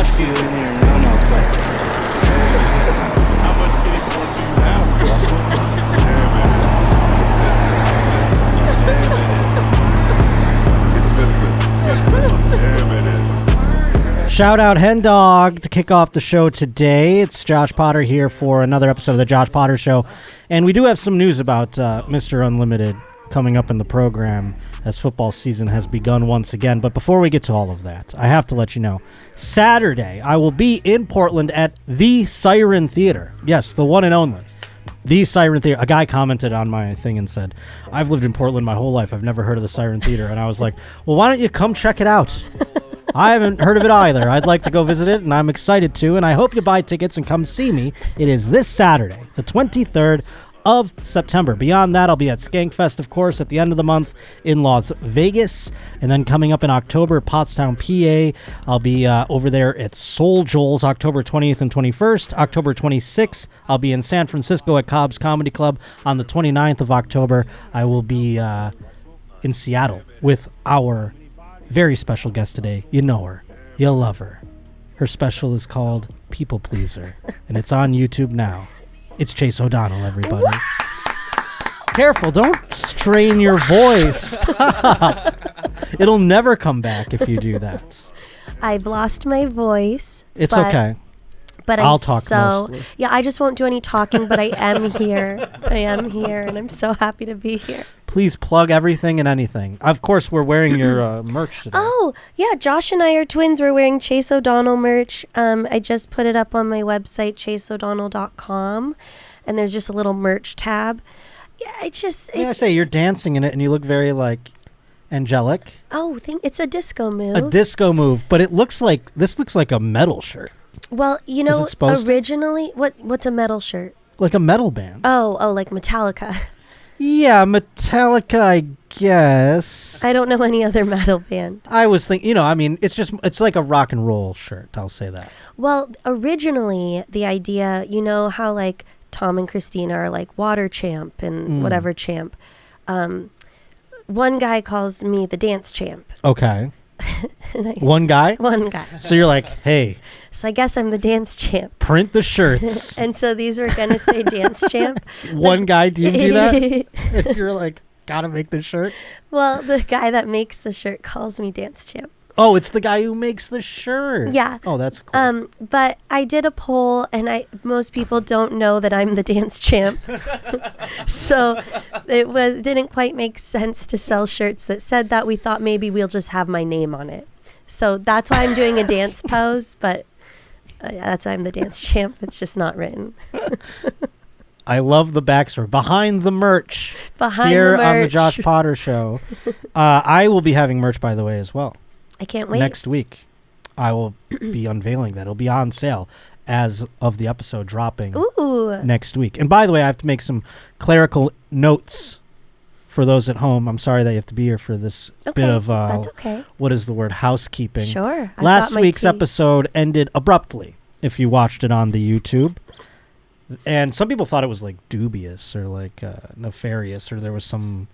touched you in here. No, play. How much kidding porn do you have, Russell? Damn it. Shout out Hendawg to kick off the show today. It's Josh Potter here for another episode of the Josh Potter Show. And we do have some news about Mr. Unlimited coming up in the program as football season has begun once again. But before we get to all of that, I have to let you know, Saturday I will be in Portland at the Siren Theater. Yes, the one and only. The Siren Theater. A guy commented on my thing and said, I've lived in Portland my whole life. I've never heard of the Siren Theater. And I was like, well, why don't you come check it out? I haven't heard of it either. I'd like to go visit it, and I'm excited to, and I hope you buy tickets and come see me. It is this Saturday, the 23rd of September. Beyond that, I'll be at Skankfest, of course, at the end of the month in Las Vegas, and then coming up in October, Pottstown, PA. I'll be over there at SoulJoel's October 20th and 21st. October 26th, I'll be in San Francisco at Cobb's Comedy Club. On the 29th of October, I will be in Seattle with our very special guest today. You know her. You'll love her. Her special is called People Pleaser, and it's on YouTube now. It's Chase O'Donnell, everybody. Wow. Careful, don't strain your voice. It'll never come back if you do that. I've lost my voice. It's okay. But I'll talk mostly. Yeah, I just won't do any talking, but I am here. I am here, and I'm so happy to be here. Please plug everything and anything. Of course, we're wearing your merch today. Oh, yeah. Josh and I are twins. We're wearing Chase O'Donnell merch. I just put it up on my website, chaseodonnell.com, and there's just a little merch tab. Yeah, I say you're dancing in it, and you look very, angelic. Oh, it's a disco move. A disco move, but this looks like a metal shirt. Well, originally, what's a metal shirt? Like a metal band. Oh, like Metallica. Yeah, Metallica, I guess. I don't know any other metal band. I was thinking, it's like a rock and roll shirt, I'll say that. Well, originally, the idea, how Tom and Christina are like water champ and whatever champ. One guy calls me the dance champ. Okay. One guy? One guy. So you're like, hey. So I guess I'm the dance champ. Print the shirts. And so these were going to say dance champ. One guy, do you do that? If you're like, gotta make the shirt? Well, the guy that makes the shirt calls me dance champ. Oh, it's the guy who makes the shirt. Yeah. Oh, that's cool. But I did a poll, and most people don't know that I'm the dance champ. So it didn't quite make sense to sell shirts that said that. We thought maybe we'll just have my name on it. So that's why I'm doing a dance pose, but that's why I'm the dance champ. It's just not written. I love the backstory. Behind the merch. Here on the Josh Potter Show. I will be having merch, by the way, as well. I can't wait. Next week, I will be unveiling that. It'll be on sale as of the episode dropping next week. And by the way, I have to make some clerical notes for those at home. I'm sorry that you have to be here for this bit of, that's okay. What is the word? Housekeeping. Sure. Last week's episode ended abruptly, if you watched it on the YouTube. And some people thought it was dubious or nefarious, or there was someone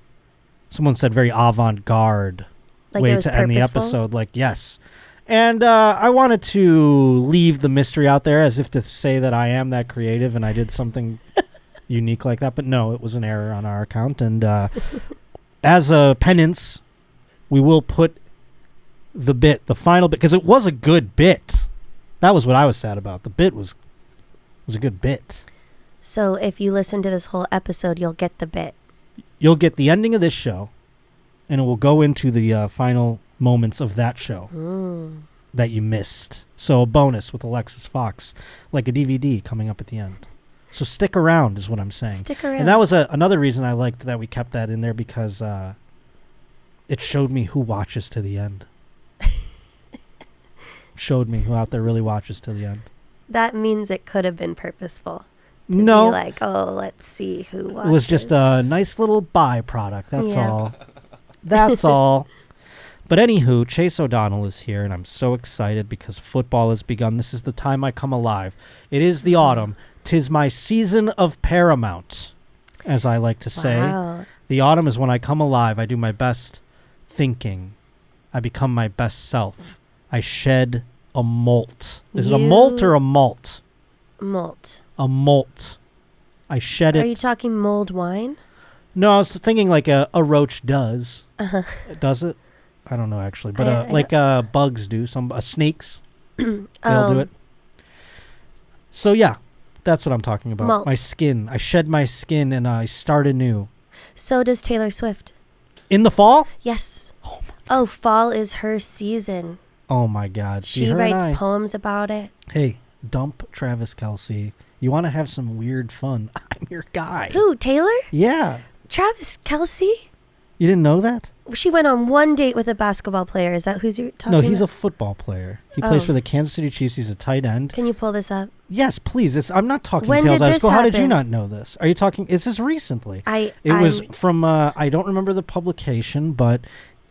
said very avant-garde way to end the episode. Yes. And I wanted to leave the mystery out there as if to say that I am that creative and I did something unique like that. But no, it was an error on our account. And as a penance, we will put the final bit, because it was a good bit. That was what I was sad about. The bit was a good bit. So if you listen to this whole episode, you'll get the bit. You'll get the ending of this show, and it will go into the final moments of that show that you missed. So a bonus with Alexis Fox, like a DVD coming up at the end. So stick around is what I'm saying. Stick around. And that was another reason I liked that we kept that in there, because it showed me who watches to the end. Showed me who out there really watches to the end. That means it could have been purposeful. No. Be let's see who watches. It was just a nice little byproduct. That's all. That's all. But anywho, Chase O'Donnell is here, and I'm so excited because football has begun. This is the time I come alive. It is the autumn. 'Tis my season of paramount, as I like to say. Wow. The autumn is when I come alive. I do my best thinking. I become my best self. I shed a molt. Is it a molt or a malt? Molt. A molt. I shed it. Are you talking mulled wine? No, I was thinking like a roach does. Uh-huh. Does it? I don't know actually, but bugs do. Some snakes, they'll do it. So yeah, that's what I'm talking about. Malt. My skin. I shed my skin and I start anew. So does Taylor Swift. In the fall? Yes. Oh, fall is her season. Oh my God. She writes poems about it. Hey, dump Travis Kelce. You want to have some weird fun? I'm your guy. Who? Taylor? Yeah. Travis Kelce? You didn't know that? She went on one date with a basketball player. Is that who's you're talking about? No, he's a football player. He plays for the Kansas City Chiefs. He's a tight end. Can you pull this up? Yes, please. I'm not talking when tales did out of this school. How did you happen? not know this? Are you talking? It's just recently. It was from, I don't remember the publication, but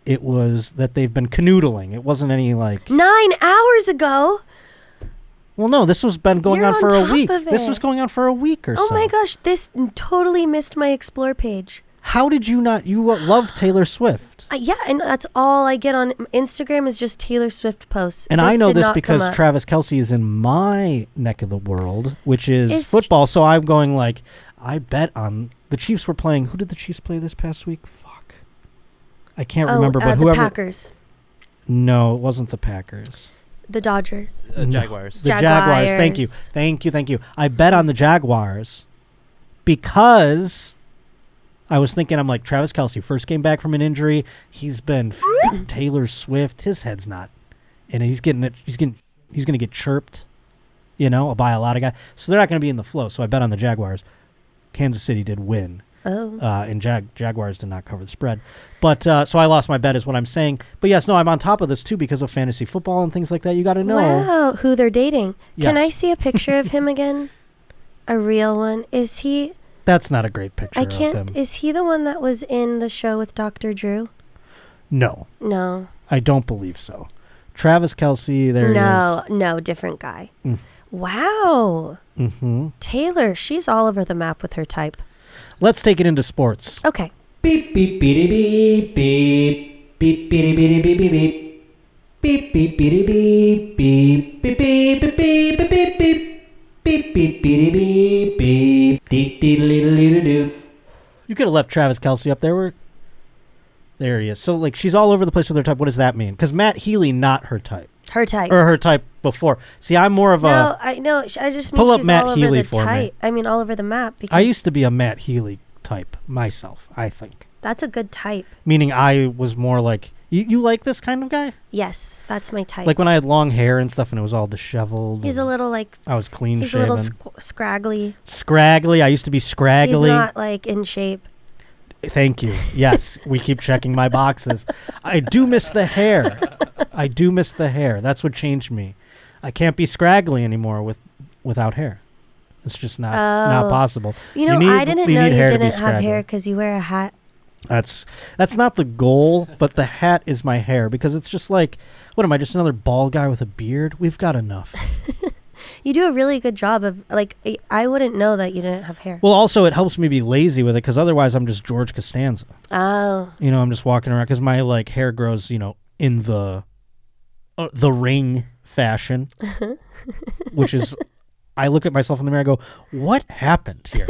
it was that they've been canoodling. It wasn't any like... 9 hours ago? Well, no, this was been going You're on for on a week. top of This it. was going on for a week or so. Oh my gosh, this totally missed my Explore page. How did you not? You love Taylor Swift. Yeah, and that's all I get on Instagram is just Taylor Swift posts. And I know did this not because come up. Travis Kelce is in my neck of the world, which is football. So I'm going like, I bet on the Chiefs were playing. Who did the Chiefs play this past week? Fuck. I can't remember, but the whoever. Packers. No, it wasn't the Packers. The Dodgers. Jaguars. The Jaguars. Thank you. I bet on the Jaguars because I was thinking, I'm like, Travis Kelce, first game back from an injury. He's been Taylor Swift. His head's not. And he's going to get chirped, by a lot of guys. So they're not going to be in the flow. So I bet on the Jaguars. Kansas City did win. Oh. And Jaguars did not cover the spread. But so I lost my bet is what I'm saying. But yes, no, I'm on top of this too because of fantasy football and things like that. You got to know. Wow, who they're dating. Yes. Can I see a picture of him again? A real one. Is he... That's not a great picture I can't... of him. Is he the one that was in the show with Dr. Drew? No. No. I don't believe so. Travis Kelce, there he is. No, different guy. Wow. Mm-hmm. Taylor, she's all over the map with her type. Let's take it into sports. Okay. Beep, beep, beep, beep, beep. Beep, beep, beep, beep, beep, beep. Beep, beep, beep, beep, beep. Beep, beep, beep, beep, beep, beep, beep. Beep, beep, beep, beep, beep. Dee, dee, dee, dee, dee. You could have left Travis Kelce up there. There he is. So, like, she's all over the place with her type. What does that mean? Because Matt Healy, not her type. Her type. Or her type before. See, I'm more of a... No, I know. I just mean Pull up she's Matt all over Healy the for me. type. I mean, all over the map. Because I used to be a Matt Healy type myself, I think. That's a good type. Meaning I was more like... You like this kind of guy? Yes, that's my type. Like when I had long hair and stuff and it was all disheveled. He's a little like... I was clean He's shaven. a little scraggly. Scraggly. I used to be scraggly. He's not like in shape. Thank you. Yes, we keep checking my boxes. I do miss the hair. That's what changed me. I can't be scraggly anymore without hair. It's just not possible. You know, I didn't know you didn't have hair because you wear a hat. That's not the goal, but the hat is my hair because it's just like, what am I, just another bald guy with a beard? We've got enough. You do a really good job of, like, I wouldn't know that you didn't have hair. Well, also it helps me be lazy with it because otherwise I'm just George Costanza. Oh. I'm just walking around because my like hair grows, in the ring fashion, which is, I look at myself in the mirror, I go, what happened here?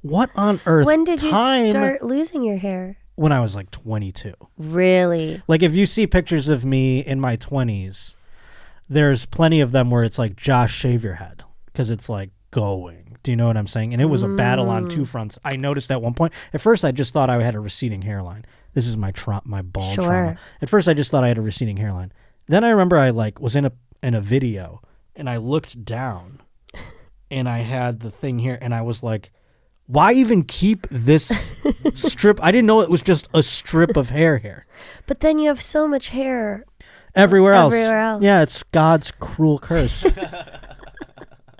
What on earth? When did you start losing your hair? When I was like 22. Really? Like if you see pictures of me in my 20s, there's plenty of them where it's like, Josh, shave your head because it's like going. Do you know what I'm saying? And it was a battle on two fronts. I noticed at one point, at first I just thought I had a receding hairline. This is my bald trauma. At first I just thought I had a receding hairline. Then I remember I like was in a video and I looked down and I had the thing here and I was like, why even keep this strip? I didn't know it was just a strip of hair here. But then you have so much hair everywhere else. Yeah, it's God's cruel curse.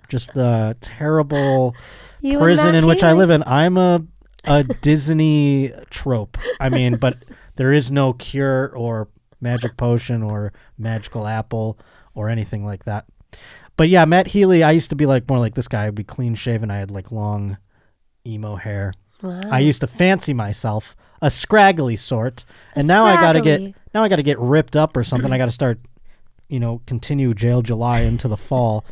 Just the terrible prison in which I live in. I'm a Disney trope. I mean, but there is no cure or magic potion or magical apple or anything like that. But yeah, Matt Healy, I used to be like more like this guy. I'd be clean shaven. I had like long emo hair. Wow. I used to fancy myself a scraggly sort, and now I gotta get ripped up or something. I gotta start continue Jail July into the fall.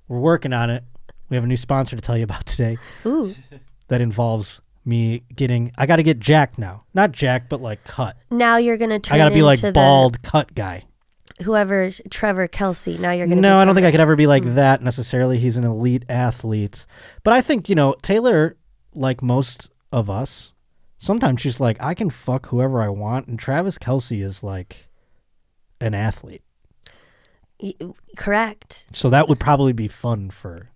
We're working on it. We have a new sponsor to tell you about today. Ooh. That involves me I got to get jacked now. Not jacked, but like cut. Now you're going to turn I got to be like into bald cut guy. whoever, Trevor Kelce. Now you're going to No, I don't think I could ever be like that necessarily. He's an elite athlete. But I think, Taylor, like most of us, sometimes she's like, I can fuck whoever I want. And Travis Kelce is like an athlete. Correct. So that would probably be fun for,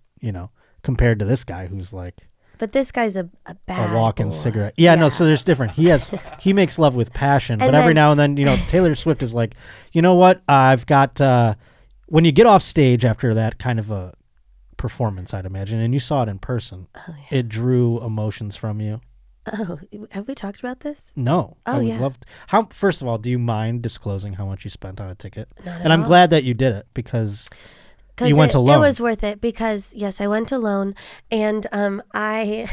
compared to this guy who's like But this guy's a bad a walking boy. cigarette. Yeah, no, so there's different. He makes love with passion, but every now and then, Taylor Swift is like, you know what? I've got when you get off stage after that kind of a performance, I'd imagine, and you saw it in person, it drew emotions from you. Oh, have we talked about this? No. Oh, I would yeah. love first of all, do you mind disclosing how much you spent on a ticket? Not at And I'm all. glad that you did it because you went alone. It was worth it because, yes, I went alone, and I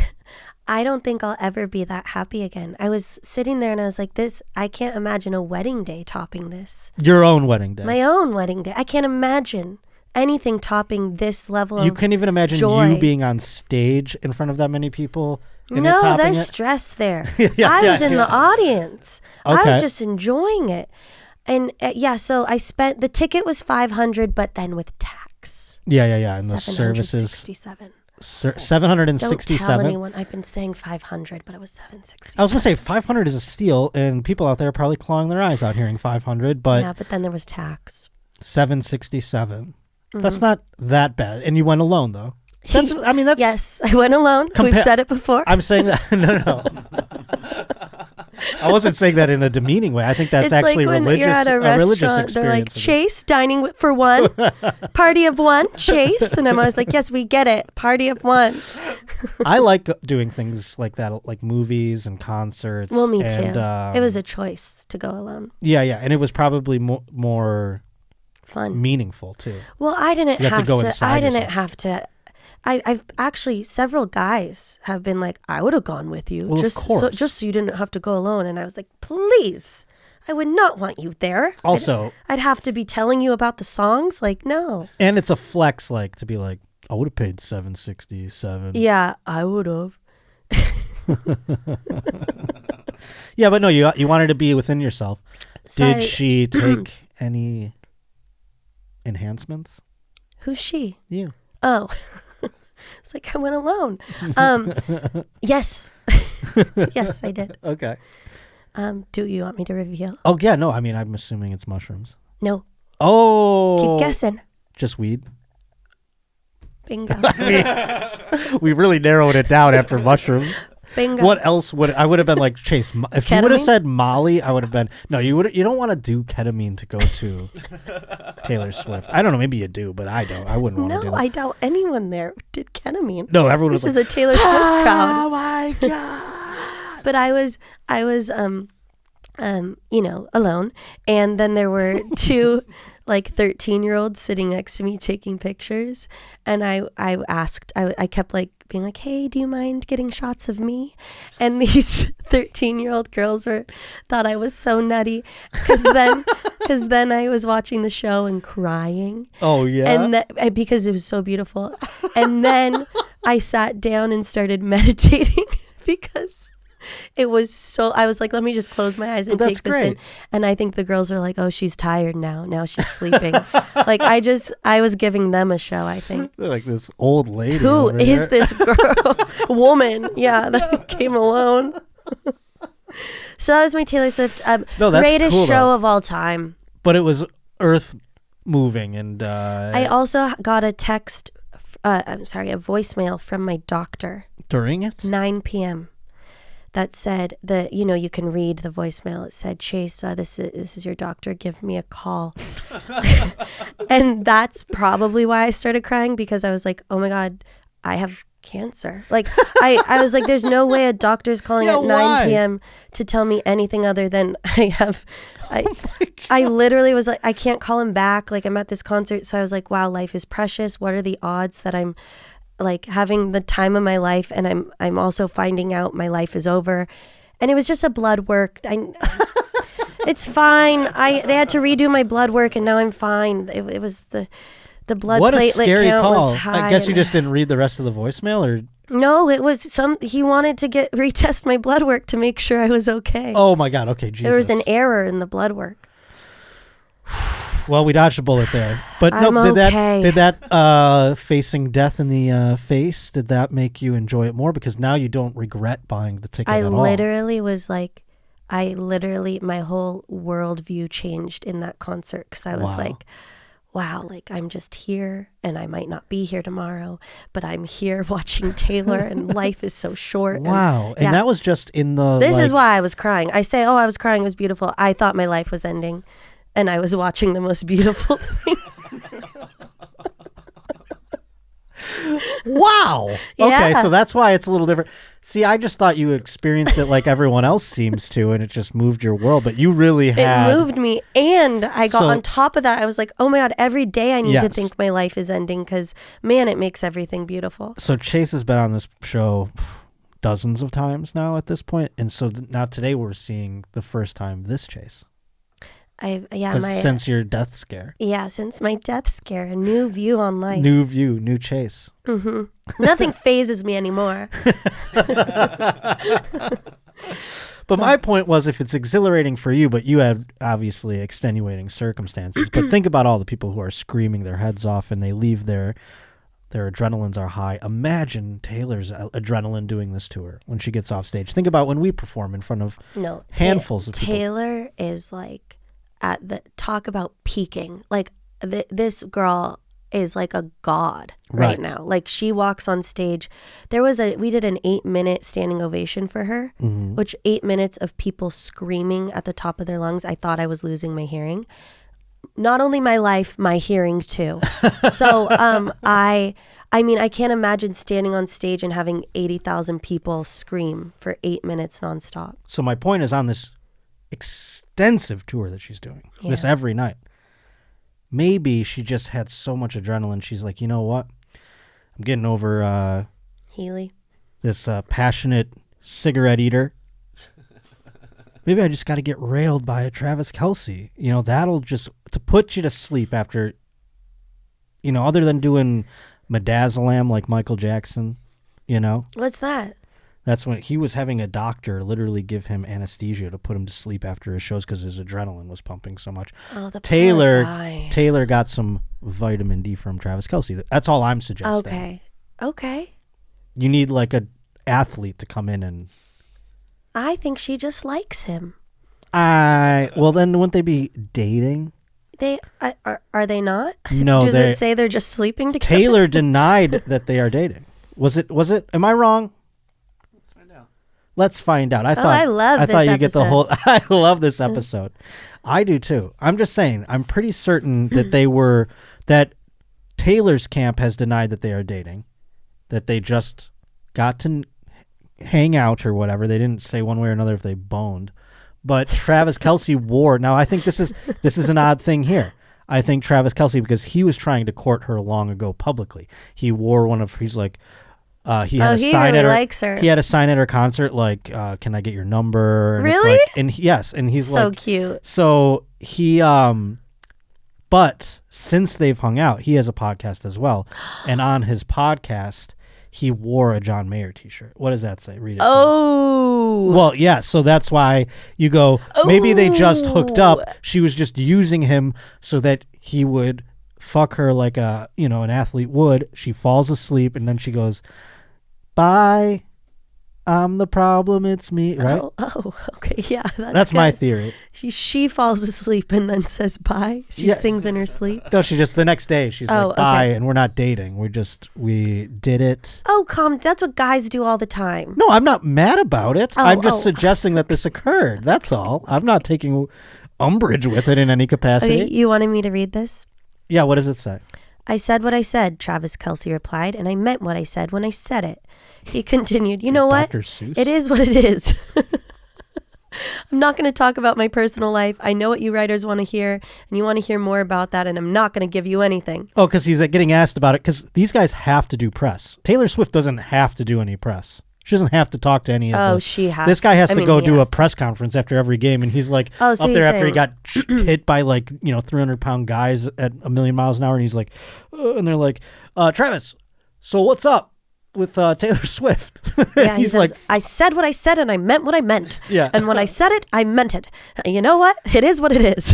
don't think I'll ever be that happy again. I was sitting there and I was like, I can't imagine a wedding day topping this. Your own wedding day. My own wedding day. I can't imagine anything topping this level You of couldn't even imagine joy. you being on stage in front of that many people. And it No, topping there's it? stress there. Yeah, I was yeah, in yeah. the audience. I Okay. was just enjoying it. And so I spent, the ticket was $500, but then with tax. Yeah. And the services. 767. Don't tell 767. anyone. I've been saying 500, but it was 767. I was gonna say 500 is a steal, and people out there are probably clawing their eyes out hearing 500. But Yeah, but then there was tax. 767. That's not that bad. And you went alone though. That's. Yes, I went alone. We've said it before. I'm saying that. No. I wasn't saying that in a demeaning way. I think that's it's actually like when religious. you're at a religious restaurant, experience. they're like, Chase, dining for one, party of one, Chase. And I'm always like, yes, we get it, party of one. I like doing things like that, like movies and concerts. Well, me and, too. It was a choice to go alone. Yeah, and it was probably more Fun. meaningful too. Well, I didn't You have to have go to. inside I didn't yourself. have to. I've actually, several guys have been like, I would have gone with you, Well, of course. just so you didn't have to go alone. And I was like, please, I would not want you there. Also, I'd have to be telling you about the songs. Like, no. and it's a flex, like to be like, I would have paid $767. Yeah, I would have. Yeah, but no, you wanted to be within yourself. So Did she take any enhancements? Who's she? You. Oh. It's like I went alone. Yes. Yes, I did. Okay. Do you want me to reveal? Oh yeah, no. I mean, I'm assuming it's mushrooms. No. Oh. Keep guessing. Just weed. Bingo. We really narrowed it down after mushrooms. Bingo. What else would I would have been like, Chase? If you would have Ketamine? said Molly, I would have been no. You don't want to do ketamine to go to Taylor Swift. I don't know. Maybe you do, but I don't. I wouldn't want to do No, that. I doubt anyone there did ketamine. No, everyone This was is like, a Taylor Swift crowd. oh my god. But I was alone, and then there were two like 13-year-olds sitting next to me taking pictures, and I kept like being like, hey, do you mind getting shots of me? And these 13-year-old girls thought I was so nutty because then I was watching the show and crying. Oh yeah. And because it was so beautiful. And then I sat down and started meditating because it was so, I was like, let me just close my eyes and Well, that's take this in. great. And I think the girls are like, oh, she's tired now. Now she's sleeping. Like I was giving them a show, I think. They're like this old lady. Who over is there. this girl? Woman. Yeah, that came alone. So that was my Taylor Swift No, that's greatest cool, show though. of all time. But it was earth moving, and I also got a text, a voicemail from my doctor, during it. 9 p.m. that said that, you can read the voicemail. It said, Chase, this is your doctor. Give me a call. And that's probably why I started crying, because I was like, oh my God, I have cancer. Like I was like, there's no way a doctor's calling Yeah, at 9 why? p.m. to tell me anything other than I literally was like, I can't call him back. Like, I'm at this concert. So I was like, wow, life is precious. What are the odds that I'm like having the time of my life, and I'm also finding out my life is over? And it was just a blood work. It It's fine. They had to redo my blood work, and now I'm fine. It was the blood What a platelet scary count call. was high. I guess you just didn't read the rest of the voicemail, or... No, it was he wanted to retest my blood work to make sure I was okay. Oh my God. Okay, Jesus. There was an error in the blood work. Well, we dodged a bullet there. But I'm no, okay. did that facing death in the face, did that make you enjoy it more? Because now you don't regret buying the ticket at all. My whole worldview changed in that concert because I was like, wow, like I'm just here and I might not be here tomorrow, but I'm here watching Taylor and life is so short. Wow. And that was just in the... This is why I was crying. I say, I was crying. It was beautiful. I thought my life was ending and I was watching the most beautiful thing. Wow. Yeah. Okay, so that's why it's a little different. See, I just thought you experienced it like everyone else seems to, and it just moved your world. But you really had... It moved me, and I got on top of that. I was like, oh my God, every day I need to think my life is ending because, man, it makes everything beautiful. So Chase has been on this show dozens of times now at this point, and so now today we're seeing the first time this Chase. Since your death scare. Yeah, since my death scare, a new view on life. New view, new Chase. Mm-hmm. Nothing phases me anymore. But my point was, if it's exhilarating for you, but you had obviously extenuating circumstances, but think about all the people who are screaming their heads off and they leave their adrenalines are high. Imagine Taylor's adrenaline doing this to her when she gets off stage. Think about when we perform in front of handfuls of people. Taylor is like... talk about peaking. Like this girl is like a god right now. Like she walks on stage. We did an 8-minute standing ovation for her, which 8 minutes of people screaming at the top of their lungs. I thought I was losing my hearing. Not only my life, my hearing too. So I mean, I can't imagine standing on stage and having 80,000 people scream for 8 minutes nonstop. So my point is on this extensive tour that she's doing this every night. Maybe she just had so much adrenaline. She's like, you know what? I'm getting over Healy, this passionate cigarette eater. Maybe I just got to get railed by a Travis Kelce. You know, that'll just to put you to sleep after. You know, other than doing midazolam like Michael Jackson. You know, what's that? That's when he was having a doctor literally give him anesthesia to put him to sleep after his shows because his adrenaline was pumping so much. Oh, the Taylor poor guy. Taylor got some vitamin D from Travis Kelce. That's all I'm suggesting. Okay. You need like a athlete to come in and... I think she just likes him. Well, then wouldn't they be dating? Are they not? No. Does it say they're just sleeping together? Taylor denied that they are dating. Was it? Am I wrong? Let's find out. I thought you get the whole. I love this episode. I do too. I'm just saying. I'm pretty certain that that Taylor's camp has denied that they are dating, that they just got to hang out or whatever. They didn't say one way or another if they boned. But Travis Kelce wore. Now I think this is an odd thing here. I think Travis Kelce, because he was trying to court her long ago publicly. He wore one of. He's like. He had a sign really at her. Likes her. He had a sign at her concert like, "Can I get your number?" And really? It's like, yes, and he's so like, cute. So he, but since they've hung out, he has a podcast as well, and on his podcast, he wore a John Mayer T-shirt. What does that say? Read it. Oh. Well, yeah. So that's why you go. Maybe they just hooked up. She was just using him so that he would fuck her like an athlete would. She falls asleep, and then she goes, "Bye, I'm the problem, it's me," right? Oh, okay, yeah. That's my theory. She falls asleep and then says bye. She sings in her sleep. No, she just, the next day, she's like, bye, and we're not dating. We did it. Oh, that's what guys do all the time. No, I'm not mad about it. I'm just suggesting that this occurred. That's all. I'm not taking umbrage with it in any capacity. Okay, you wanted me to read this? Yeah, what does it say? "I said what I said," Travis Kelce replied, "and I meant what I said when I said it." He continued, "You know what? Dr. Seuss? It is what it is. I'm not going to talk about my personal life. I know what you writers want to hear, and you want to hear more about that, and I'm not going to give you anything." Oh, because he's getting asked about it, because these guys have to do press. Taylor Swift doesn't have to do any press. She doesn't have to talk to any of Oh, the, she has. This guy has to go he do a has. press conference after every game, and he's like Oh, so up he's there after he saying- got hit by 300-pound guys at 1,000,000 miles an hour, and he's like, and they're like, Travis, so what's up with Taylor Swift? Yeah, he he's says, like, I said what I said and I meant what I meant. Yeah. And when I said it, I meant it. You know what? It is what it is.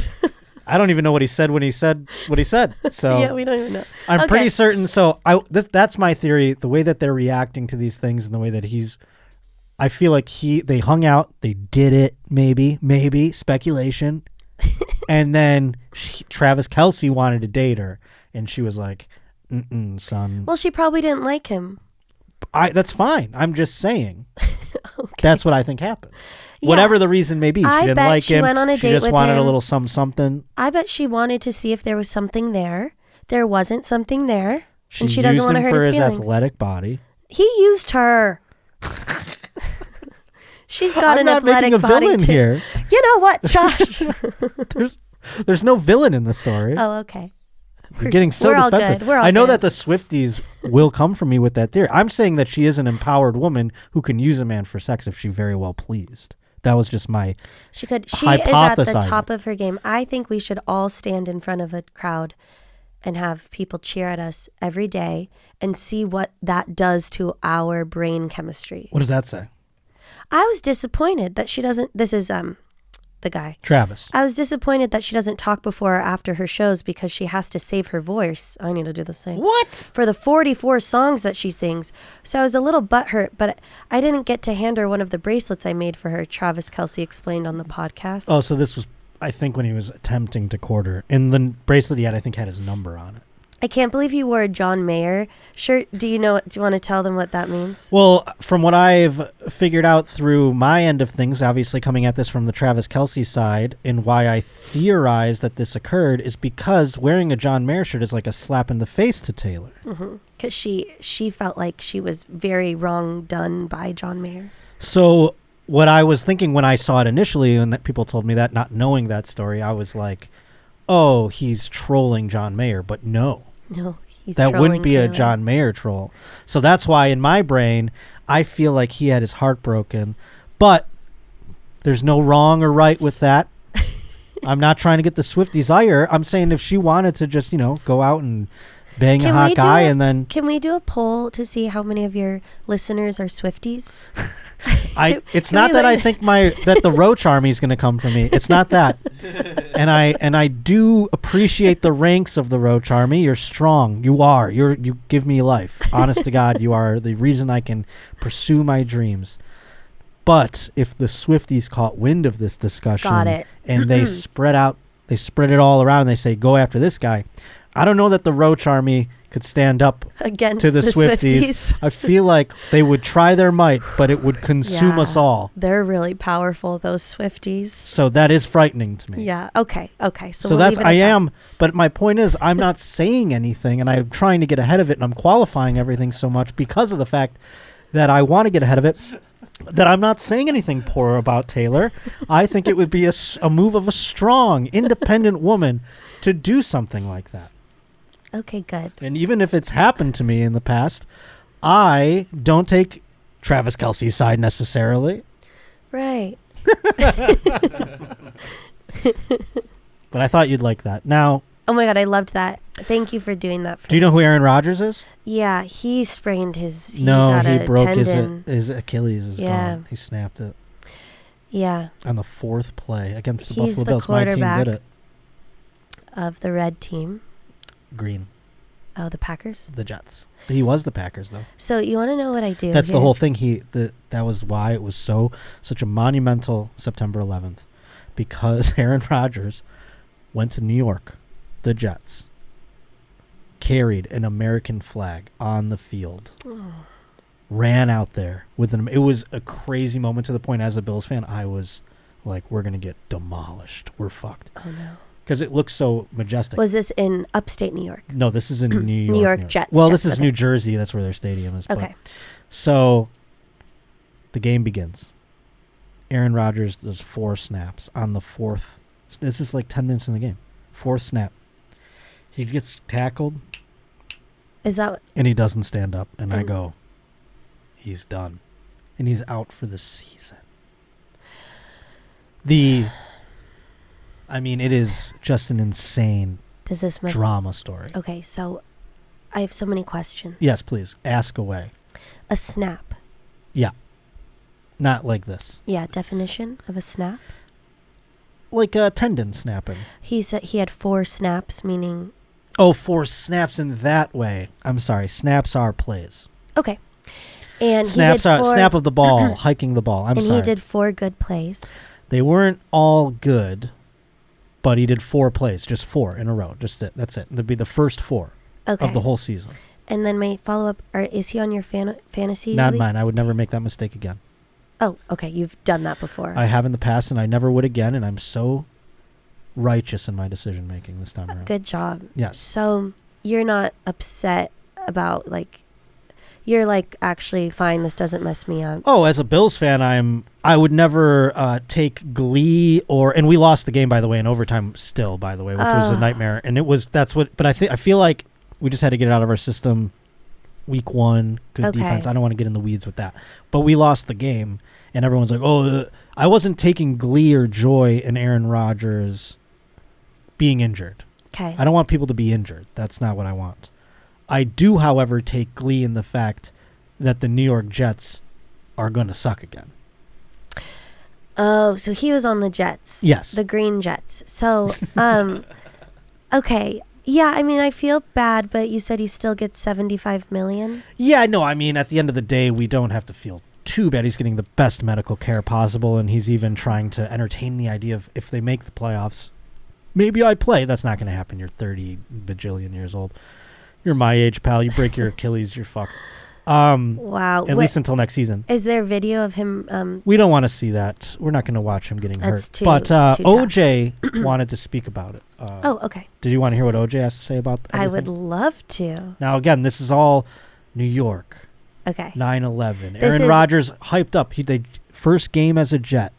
I don't even know what he said when he said what he said. So Yeah, we don't even know. I'm Okay. pretty certain. So that's my theory. The way that they're reacting to these things and the way that I feel like they hung out, they did it, maybe speculation, and then Travis Kelce wanted to date her, and she was like, son. Well, she probably didn't like him. That's fine. I'm just saying. Okay. That's what I think happened. Yeah. Whatever the reason may be, she I didn't bet like she him. went on a She date just with wanted a him. little something. I bet she wanted to see if there was something there. There wasn't something there. And she used doesn't want to him hurt for his his feelings. athletic body. He used her. She's got I'm an not athletic making a body villain too. here. You know what, Josh? There's no villain in the story. Oh, okay. You're getting so we're all defensive. good. We're all I know good. that the Swifties will come for me with that theory. I'm saying that she is an empowered woman who can use a man for sex if she very well pleased. That was just my She could. She is at the hypothesizing. top of her game. I think we should all stand in front of a crowd and have people cheer at us every day and see what that does to our brain chemistry. What does that say? I was disappointed that she doesn't. This is the guy. Travis. I was disappointed that she doesn't talk before or after her shows because she has to save her voice. I need to do the same. What? For the 44 songs that she sings. So I was a little butthurt, but I didn't get to hand her one of the bracelets I made for her, Travis Kelce explained on the podcast. Oh, so this was, I think, when he was attempting to court her. And the bracelet he had, I think, had his number on it. I can't believe you wore a John Mayer shirt. Do you want to tell them what that means? Well, from what I've figured out through my end of things, obviously coming at this from the Travis Kelce side, and why I theorize that this occurred is because wearing a John Mayer shirt is like a slap in the face to Taylor. Because she felt like she was very wrong done by John Mayer. So what I was thinking when I saw it initially, and that people told me that, not knowing that story, I was like, oh, he's trolling John Mayer. But no. No, he's That trolling wouldn't be a Taylor. John Mayer troll. So that's why in my brain, I feel like he had his heart broken. But there's no wrong or right with that. I'm not trying to get the Swifties ire. I'm saying if she wanted to just, go out and bang a hot guy and then... Can we do a poll to see how many of your listeners are Swifties? It's Can not we that like- I think that the Roach army is going to come for me. It's not that. And I do appreciate the ranks of the Roach army. You're strong. You are. You give me life. Honest to God, you are the reason I can pursue my dreams. But if the Swifties caught wind of this discussion Got it. and they spread it all around and they say, go after this guy, I don't know that the Roach army could stand up Against to the the Swifties. I feel like they would try their might, but it would consume us all. They're really powerful, those Swifties. So that is frightening to me. Yeah. Okay. So So we'll that's leave it at that. but my point is I'm not saying anything and I'm trying to get ahead of it and I'm qualifying everything so much because of the fact that I want to get ahead of it, that I'm not saying anything poor about Taylor. I think it would be a move of a strong, independent woman to do something like that. Okay, good. And even if it's happened to me in the past, I don't take Travis Kelce's side necessarily. Right. But I thought you'd like that. Now, Oh my God, I loved that. Thank you for doing that for do you know who Aaron Rodgers is? Yeah, he sprained his. He broke tendon. his Achilles. Is Yeah. gone. He snapped it Yeah, on the fourth play against the He's Buffalo the Bills. My team quarterback. did it. of the red team. Green, Oh, the Packers. the Jets. He was the Packers though. So you want to know what I do? That's the here? whole thing. That was why it was such a monumental September 11th, because Aaron Rodgers went to New York. The Jets carried an American flag on the field, ran out there with an. It was a crazy moment to the point, as a Bills fan, I was like, we're going to get demolished. We're fucked. Oh no. Because it looks so majestic. Was this in upstate New York? No, this is in New York. New York Jets. Well, Jets, this is okay. New Jersey. That's where their stadium is. Okay. So the game begins. Aaron Rodgers does 4 snaps on the 4th. This is like 10 minutes in the game. 4th snap. He gets tackled. Is that? And he doesn't stand up. And I go, he's done. and he's out for the season. I mean, it is just an insane drama story. Okay, so I have so many questions. Yes, please. Ask away. A snap. Yeah. Not like this. Yeah, definition of a snap? Like a tendon snapping. He said he had 4 snaps, meaning... Oh, 4 snaps in that way. I'm sorry. Snaps are plays. Okay. And snaps are snap of the ball, hiking the ball. I'm sorry. And he did 4 good plays. They weren't all good, but he did 4 plays, just 4 in a row. Just it. That's it. That'd be the first 4 of the whole season. And then my follow-up, is he on your fantasy Not league? mine. I would never make that mistake again. Oh, okay. You've done that before. I have in the past, and I never would again, and I'm so righteous in my decision-making this time around. Good job. Yes. So you're not upset about, like, you're like, actually, fine, this doesn't mess me up. Oh, as a Bills fan, I would never take glee and we lost the game, by the way, in overtime still, by the way, which was a nightmare. And but I feel like we just had to get it out of our system. Week 1, good defense. I don't want to get in the weeds with that. But we lost the game, and everyone's like, I wasn't taking glee or joy in Aaron Rodgers being injured. Okay. I don't want people to be injured. That's not what I want. I do, however, take glee in the fact that the New York Jets are going to suck again. Oh, so he was on the Jets. Yes. The Green Jets. So, okay. Yeah, I mean, I feel bad, but you said he still gets $75 million? Yeah, no, I mean, at the end of the day, we don't have to feel too bad. He's getting the best medical care possible, and he's even trying to entertain the idea of if they make the playoffs, maybe I play. That's not going to happen. You're 30 bajillion years old. You're my age, pal. You break your Achilles, you're fucked. Wow. At least until next season. Is there video of him? We don't want to see that. We're not going to watch him getting hurt. Too OJ wanted to speak about it. Okay. Did you want to hear what OJ has to say about that? I would love to. Now, again, this is all New York. Okay. 9/11. Aaron Rodgers hyped up. They first game as a Jet.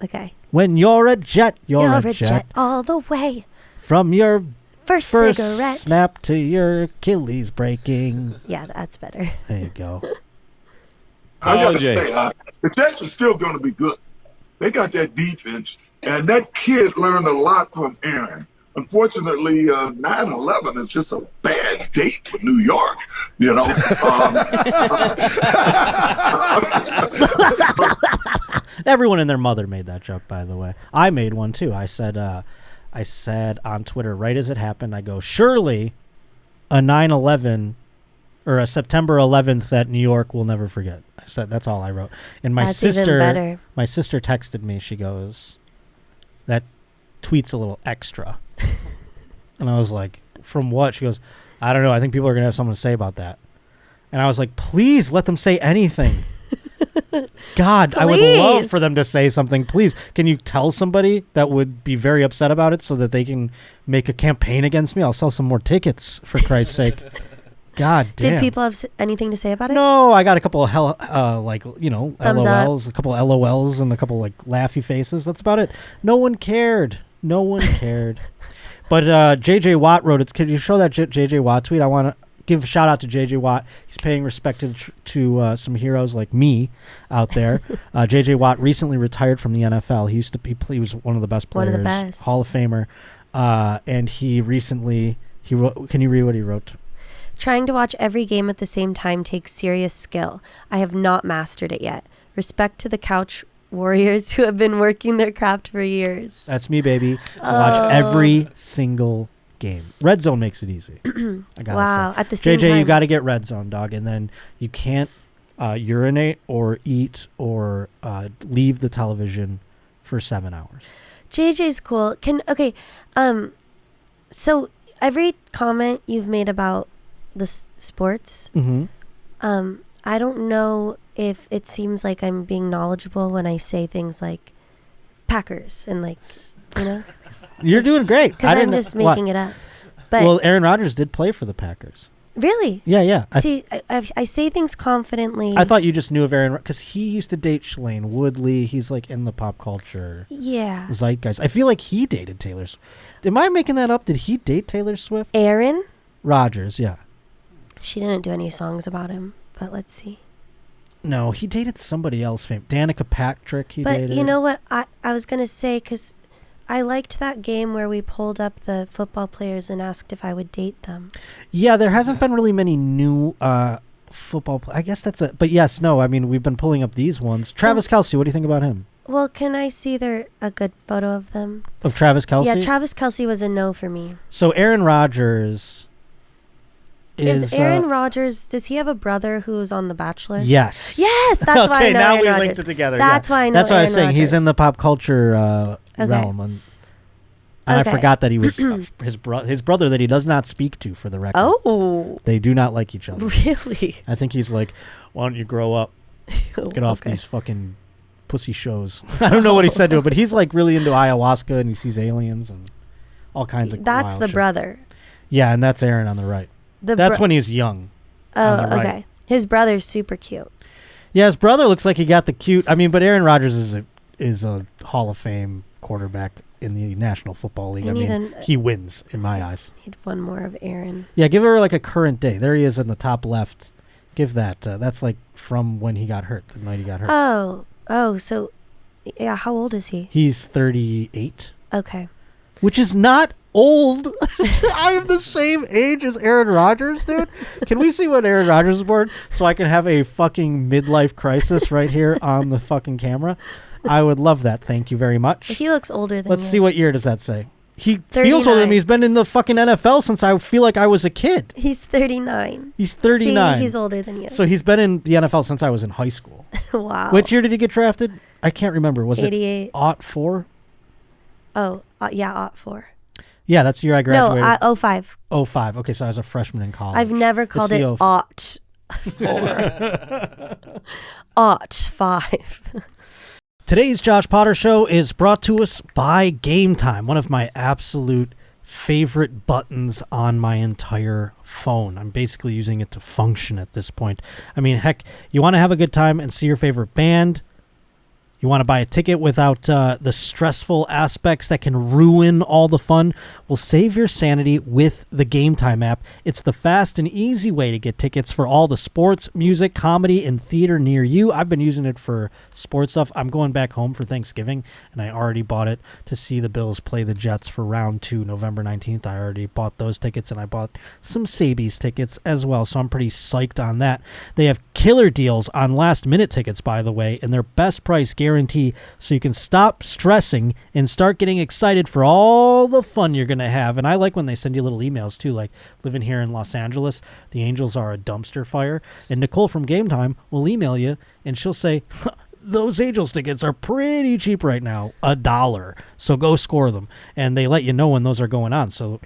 Okay. When you're a Jet, you're a Jet all the way. From your First cigarette. Snap to your Achilles breaking. Yeah, that's better. There you go. I gotta say, the Jets are still going to be good. They got that defense, and that kid learned a lot from Aaron. Unfortunately, 9/11 is just a bad date for New York, you know. Everyone and their mother made that joke, by the way. I made one too. I said on Twitter, right as it happened, I go, surely a 9/11 or a September 11th that New York will never forget. I said, that's all I wrote. And my sister texted me. She goes, that tweet's a little extra. And I was like, from what? She goes, I don't know. I think people are going to have something to say about that. And I was like, please let them say anything. God, please. I would love for them to say something. Please, can you tell somebody that would be very upset about it so that they can make a campaign against me? I'll sell some more tickets, for Christ's sake. God damn. Did people have anything to say about it? No, I got a couple of Thumbs LOLs, up. a couple of LOLs, and a couple like laughy faces. That's about it. No one cared. But JJ Watt wrote it. Can you show that JJ Watt tweet? I want to give a shout out to JJ Watt. He's paying respect to some heroes like me out there. JJ Watt recently retired from the NFL. He was one of the best players, Hall of Famer. And he wrote. Can you read what he wrote? Trying to watch every game at the same time takes serious skill. I have not mastered it yet. Respect to the couch warriors who have been working their craft for years. That's me, baby. I watch every single game. Red Zone makes it easy. I gotta wow. say. At the same JJ, time, you got to get Red Zone, dog. And then you can't urinate or eat or leave the television for 7 hours. JJ's cool. So every comment you've made about the sports, I don't know if it seems like I'm being knowledgeable when I say things like Packers and like, you know. You're doing great. Because I'm just making it up. But well, Aaron Rodgers did play for the Packers. Really? Yeah. See, I say things confidently. I thought you just knew of Aaron because he used to date Shailene Woodley. He's like in the pop culture zeitgeist. I feel like he dated Taylor Swift. Am I making that up? Did he date Taylor Swift? Aaron Rodgers, yeah. She didn't do any songs about him, but let's see. No, he dated somebody else famous. Danica Patrick he But dated. you know what? I was going to say, because I liked that game where we pulled up the football players and asked if I would date them. Yeah, there hasn't been really many new football. I guess that's it. But yes, no. I mean, we've been pulling up these ones. Travis Kelce. What do you think about him? Well, can I see a good photo of them? Of Travis Kelce? Yeah, Travis Kelce was a no for me. So Aaron Rodgers is Aaron Rodgers? Does he have a brother who's on The Bachelor? Yes. Yes, that's why I know now Aaron we Rodgers. linked it together. That's why I know. That's why I was Aaron saying he's in Rodgers. the pop culture realm, and I Okay. forgot that he was his brother that he does not speak to, for the record. Oh, They do not like each other. really? I think he's like, why don't you grow up? Get off Okay. these fucking pussy shows. I don't know what he said to him, but he's like really into ayahuasca and he sees aliens and all kinds of That's wild the shit. brother. Yeah, and that's Aaron on the right. The That's when he was young. on Oh, the right. okay. His brother's super cute. Yeah, his brother looks like he got the cute. I mean, but Aaron Rodgers is a Hall of Fame quarterback in the National Football League. You I need mean, he wins in my eyes. Need one more of Aaron. Yeah, give her like a current day. There he is in the top left. Give that. That's like from when he got hurt, the night he got hurt. Oh, so yeah. How old is he? He's 38, Okay. which is not old. I am the same age as Aaron Rodgers, dude. Can we see when Aaron Rodgers was born so I can have a fucking midlife crisis right here on the fucking camera? I would love that. Thank you very much. He looks older than Let's you. see, what year does that say? He feels older than 39. me. He's been in the fucking NFL since I feel like I was a kid. He's 39. He's 39. See, he's older than you. So he's been in the NFL since I was in high school. Wow. Which year did he get drafted? I can't remember. Was 88. it 04? Oh, yeah, 04. Yeah, that's the year I graduated. No, 05. 05. Okay, so I was a freshman in college. I've never called it the 04. 05. Today's Josh Potter Show is brought to us by Gametime, one of my absolute favorite buttons on my entire phone. I'm basically using it to function at this point. I mean, heck, you want to have a good time and see your favorite band. You want to buy a ticket without the stressful aspects that can ruin all the fun? Well, save your sanity with the Gametime app. It's the fast and easy way to get tickets for all the sports, music, comedy, and theater near you. I've been using it for sports stuff. I'm going back home for Thanksgiving, and I already bought it to see the Bills play the Jets for round 2, November 19th. I already bought those tickets, and I bought some Sabies tickets as well, so I'm pretty psyched on that. They have killer deals on last-minute tickets, by the way, and their best price guarantee, so you can stop stressing and start getting excited for all the fun you're going to have. And I like when they send you little emails too, like living here in Los Angeles, the Angels are a dumpster fire, and Nicole from Gametime will email you and she'll say, those Angels tickets are pretty cheap right now, $1, so go score them. And they let you know when those are going on, so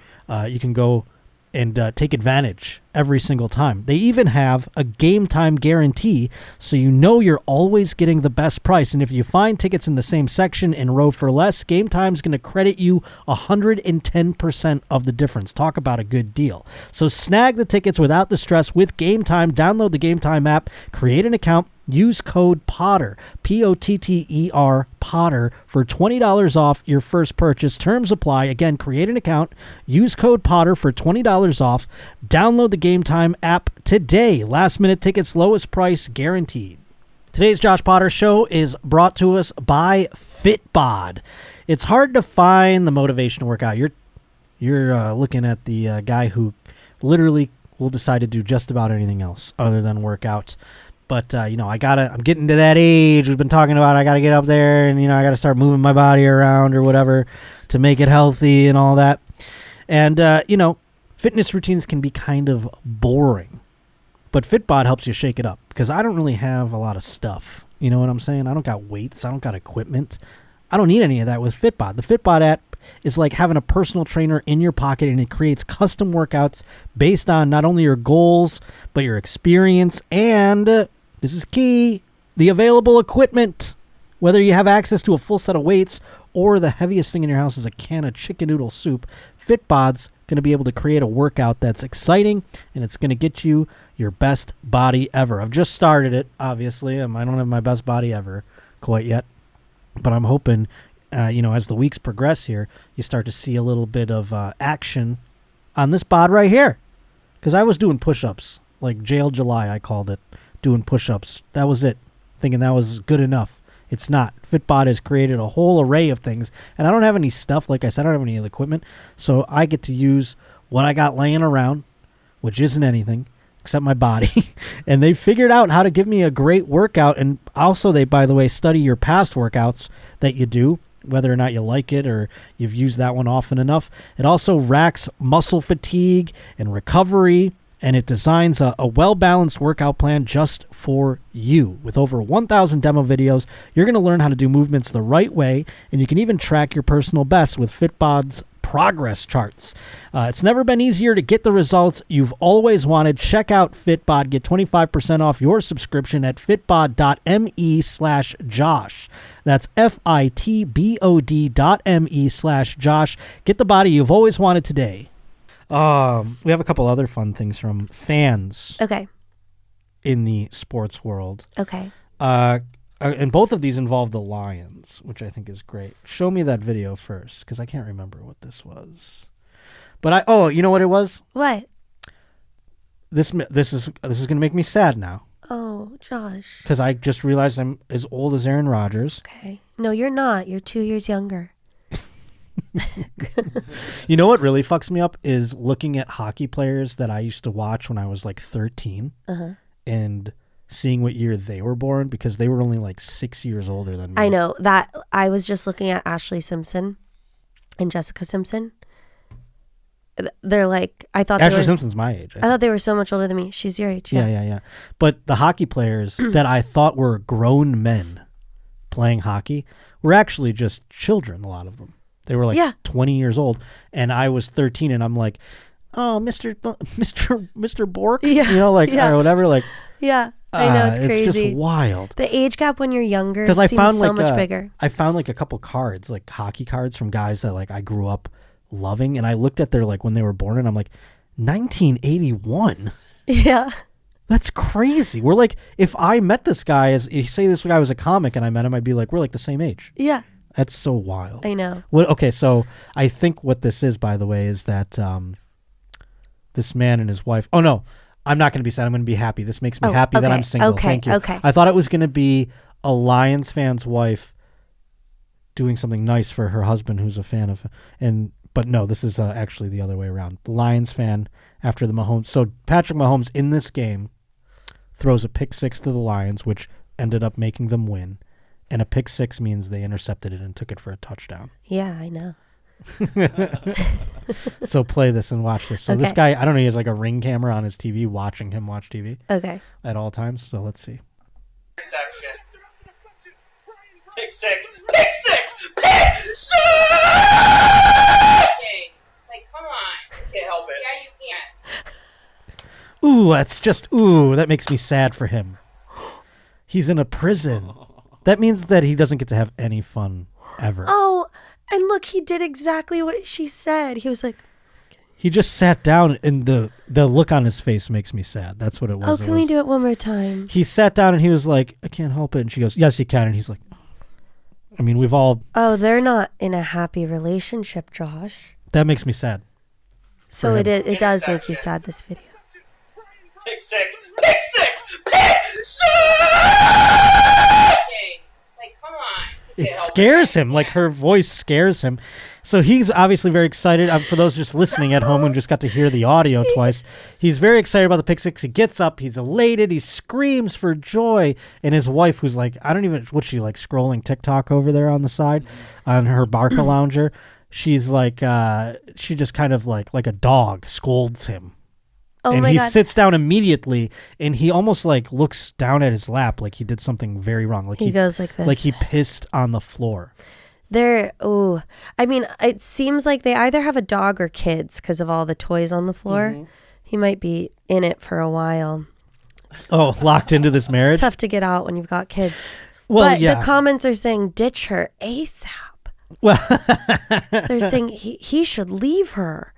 you can go and take advantage every single time. They even have a Gametime guarantee, so you know you're always getting the best price. And if you find tickets in the same section and row for less, Gametime's going to credit you 110% of the difference. Talk about a good deal. So snag the tickets without the stress with Gametime. Download the Gametime app, create an account, use code POTTER, P-O-T-T-E-R, POTTER, for $20 off your first purchase. Terms apply. Again, create an account, use code POTTER for $20 off. Download the Gametime app today. Last minute tickets, lowest price guaranteed. Today's Josh Potter Show is brought to us by Fitbod. It's hard to find the motivation to work out. You're looking at the guy who literally will decide to do just about anything else other than work out. But, I'm getting to that age we've been talking about. I got to get up there and, I got to start moving my body around or whatever to make it healthy and all that. And, fitness routines can be kind of boring. But Fitbod helps you shake it up because I don't really have a lot of stuff. You know what I'm saying? I don't got weights. I don't got equipment. I don't need any of that with Fitbod. The Fitbod app is like having a personal trainer in your pocket, and it creates custom workouts based on not only your goals, but your experience and, this is key, the available equipment. Whether you have access to a full set of weights or the heaviest thing in your house is a can of chicken noodle soup, Fitbod's going to be able to create a workout that's exciting, and it's going to get you your best body ever. I've just started it, obviously. I don't have my best body ever quite yet, but I'm hoping, as the weeks progress here, you start to see a little bit of action on this bod right here. Because I was doing push-ups, like Jail July, I called it, doing push-ups. That was it. Thinking that was good enough. It's not. Fitbod has created a whole array of things, and I don't have any stuff. Like I said, I don't have any of the equipment, so I get to use what I got laying around, which isn't anything except my body. And they figured out how to give me a great workout. And also they, by the way, study your past workouts that you do, whether or not you like it or you've used that one often enough. It also racks muscle fatigue and recovery, and it designs a well-balanced workout plan just for you. With over 1,000 demo videos, you're going to learn how to do movements the right way, and you can even track your personal best with Fitbod's progress charts. It's never been easier to get the results you've always wanted. Check out Fitbod. Get 25% off your subscription at fitbod.me/Josh. That's FITBOD.me/Josh. Get the body you've always wanted today. We have a couple other fun things from fans. Okay. In the sports world. Okay. And both of these involve the Lions, which I think is great. Show me that video first, because I can't remember what this was. But you know what it was? What? This is gonna make me sad now. Oh, Josh. Because I just realized I'm as old as Aaron Rodgers. Okay. No, you're not. You're 2 years younger. You know what really fucks me up is looking at hockey players that I used to watch when I was like 13 and seeing what year they were born, because they were only like 6 years older than me. I know that. I was just looking at Ashley Simpson and Jessica Simpson. They're like, I thought Ashley Simpson's my age. I thought they were so much older than me. She's your age. Yeah. But the hockey players that I thought were grown men playing hockey were actually just children, a lot of them. They were like 20 years old, and I was 13, and I'm like, oh, Mr. Bork, Yeah. you know, like or whatever, like. Yeah, I know, it's crazy. It's just wild. The age gap when you're younger seems so much bigger. I found like a couple cards, like hockey cards from guys that like I grew up loving, and I looked at their like when they were born, and I'm like, 1981. Yeah. That's crazy. We're like, if I met this guy, say this guy was a comic and I met him, I'd be like, we're like the same age. Yeah. That's so wild. I know. Okay, so I think what this is, by the way, is that this man and his wife. Oh no, I'm not going to be sad. I'm going to be happy. This makes me happy that I'm single. Okay. Thank you. Okay. I thought it was going to be a Lions fan's wife doing something nice for her husband, who's a fan of, but no, this is actually the other way around. The Lions fan after the Mahomes. So Patrick Mahomes in this game throws a pick six to the Lions, which ended up making them win. And a pick six means they intercepted it and took it for a touchdown. Yeah, I know. So play this and watch this. So this guy, I don't know, he has like a Ring camera on his TV watching him watch TV. Okay. At all times. So let's see. Interception. Pick six. Pick six. Pick six! Like, come on. Can't help it. Yeah, you can't. That makes me sad for him. He's in a prison. That means that he doesn't get to have any fun ever. Oh, and look, he did exactly what she said. He was like... He just sat down, and the look on his face makes me sad. That's what it was. Oh, can we do it one more time? He sat down, and he was like, I can't help it. And she goes, yes, you can. And he's like, I mean, we've all... Oh, they're not in a happy relationship, Josh. That makes me sad. So it does make you sad, this video. Pick six. Pick six. Pick six! Like, come on. It scares him. Like, her voice scares him. So he's obviously very excited. For those just listening at home and just got to hear the audio twice, he's very excited about the pick six. He gets up. He's elated. He screams for joy. And his wife, who's like, what's she, like scrolling TikTok over there on the side on her Barca lounger? She's like, she just kind of like a dog scolds him. Oh and my he God. sits down immediately, and he almost like looks down at his lap like he did something very wrong. Like he goes like this. Like he pissed on the floor. I mean, it seems like they either have a dog or kids because of all the toys on the floor. Mm-hmm. He might be in it for a while. Locked into this marriage? It's tough to get out when you've got kids. Well, but the comments are saying ditch her ASAP. Well, they're saying he should leave her.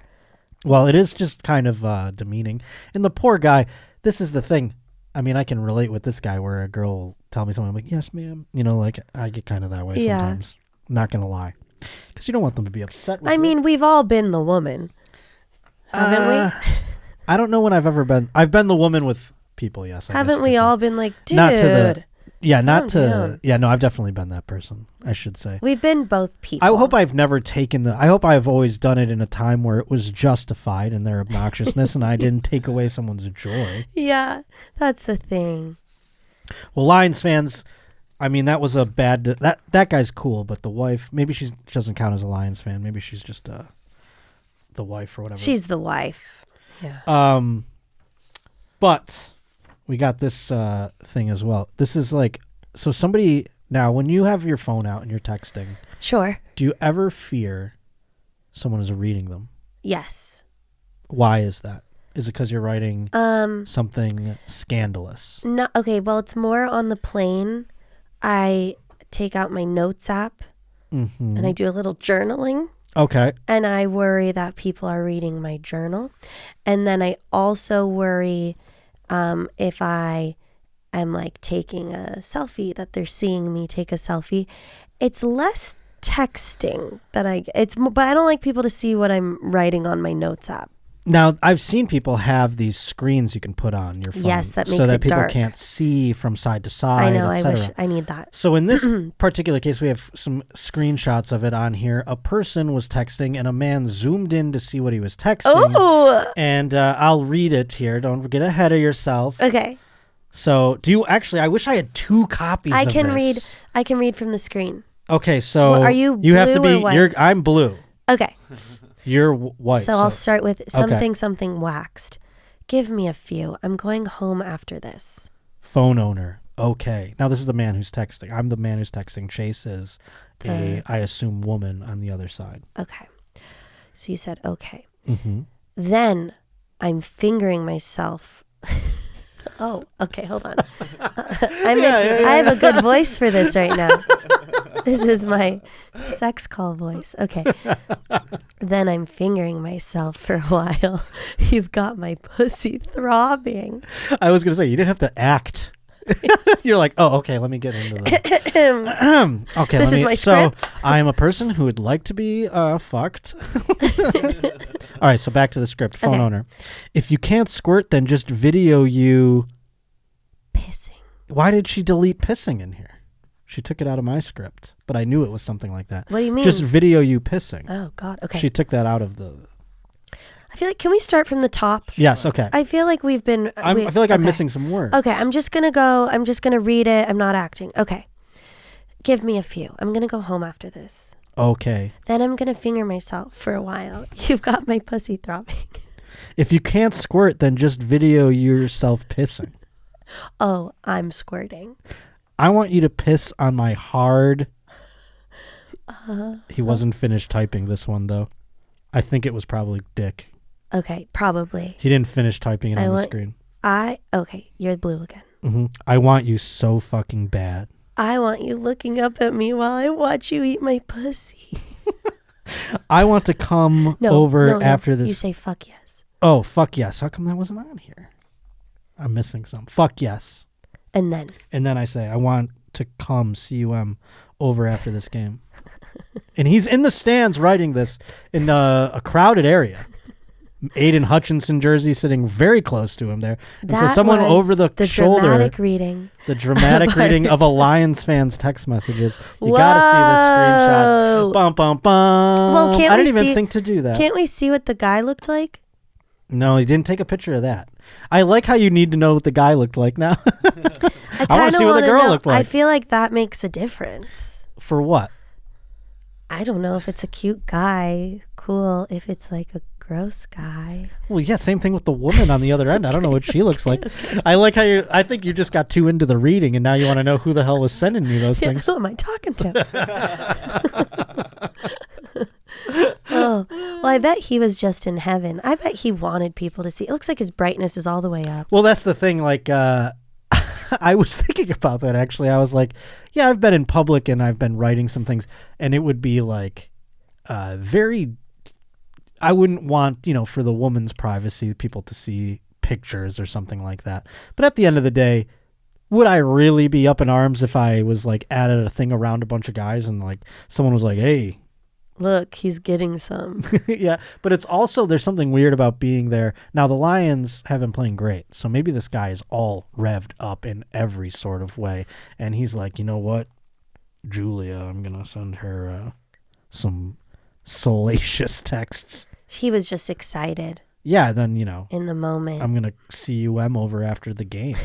Well, it is just kind of demeaning. And the poor guy, this is the thing. I mean, I can relate with this guy where a girl will tell me something, I'm like, yes, ma'am. You know, like I get kind of that way sometimes. Not going to lie. Because you don't want them to be upset with you. I mean, we've all been the woman. Haven't we? I don't know when I've ever been. I've been the woman with people, yes. I Haven't guess you we could say. all been like, dude? Not to the, not calm to, down. yeah, no, I've definitely been that person, I should say. We've been both people. I hope I've never taken I hope I've always done it in a time where it was justified in their obnoxiousness and I didn't take away someone's joy. Yeah, that's the thing. Well, Lions fans, I mean, that was a bad, that guy's cool, but the wife, maybe she doesn't count as a Lions fan. Maybe she's just the wife or whatever. She's the wife. Yeah. But we got this thing as well. This is like, so somebody, now when you have your phone out and you're texting, Sure. do you ever fear someone is reading them? Yes. Why is that? Is it because you're writing something scandalous? No. Okay. Well, it's more on the plane. I take out my notes app and I do a little journaling. Okay. And I worry that people are reading my journal. And then I also worry if I am like taking a selfie, that they're seeing me take a selfie. It's less texting but I don't like people to see what I'm writing on my notes app. Now, I've seen people have these screens you can put on your phone. Yes, that makes so that it people dark. can't see from side to side, I know. I etc. wish I need that. So in this particular case, we have some screenshots of it on here. A person was texting and a man zoomed in to see what he was texting. Oh. And I'll read it here. Don't get ahead of yourself. Okay. So do you actually, I wish I had 2 copies I of can this. I can read from the screen. Okay, so Well, are you have to blue be, or white? I'm blue. Okay. You're white. So I'll start with something Okay. something waxed. Give me a few. I'm going home after this. Phone owner. Okay. Now this is the man who's texting. I'm the man who's texting. Chase is I assume, woman on the other side. Okay. So you said okay. Mm-hmm. Then I'm fingering myself. Oh, okay. Hold on. I have a good voice for this right now. This is my sex call voice. Okay. Then I'm fingering myself for a while. You've got my pussy throbbing. I was going to say, you didn't have to act. You're like, oh, okay, let me get into the... okay, This is my script. So I am a person who would like to be fucked. All right, so back to the script. Phone owner. If you can't squirt, then just video you... Pissing. Why did she delete pissing in here? She took it out of my script, but I knew it was something like that. What do you mean? Just video you pissing. Oh, God. Okay. She took that out of the... I feel like, can we start from the top? Yes, okay. I feel like we've been... I feel like I'm missing some words. Okay, I'm just going to read it. I'm not acting. Okay. Give me a few. I'm going to go home after this. Okay. Then I'm going to finger myself for a while. You've got my pussy throbbing. If you can't squirt, then just video yourself pissing. Oh, I'm squirting. I want you to piss on my hard... He wasn't finished typing this one, though. I think it was probably dick. Okay, probably. He didn't finish typing it on the screen. Okay, you're blue again. Mm-hmm. I want you so fucking bad. I want you looking up at me while I watch you eat my pussy. I want to come over after this. You say fuck yes. Oh, fuck yes. How come that wasn't on here? I'm missing some. Fuck yes. And then I say, I want to come CUM over after this game. And he's in the stands writing this in a crowded area. Aiden Hutchinson jersey sitting very close to him there. And so someone over the shoulder. Dramatic reading. The dramatic reading of a Lions fan's text messages. You got to see the screenshots. Bum, bum, bum. Well, I didn't even think to do that. Can't we see what the guy looked like? No, he didn't take a picture of that. I like how you need to know what the guy looked like now. I want to see what the girl looked like. I feel like that makes a difference. For what? I don't know if it's a cute guy. Cool. If it's like a gross guy. Well, yeah, same thing with the woman on the other end. I don't know what she looks like. Okay. I like how I think you just got too into the reading and now you want to know who the hell was sending you those things. Who am I talking to? Oh, well, I bet he was just in heaven. I bet he wanted people to see. It looks like his brightness is all the way up. Well, that's the thing. Like, I was thinking about that, actually. I was like, yeah, I've been in public and I've been writing some things, and it would be like very... I wouldn't want, for the woman's privacy, people to see pictures or something like that. But at the end of the day, would I really be up in arms if I was like at a thing around a bunch of guys and like someone was like, hey, Look, he's getting some. Yeah, but it's also, there's something weird about being there. Now, the Lions have been playing great, so maybe this guy is all revved up in every sort of way. And he's like, you know what, Julia, I'm going to send her some salacious texts. He was just excited. Yeah, then, in the moment. I'm going to cum over after the game.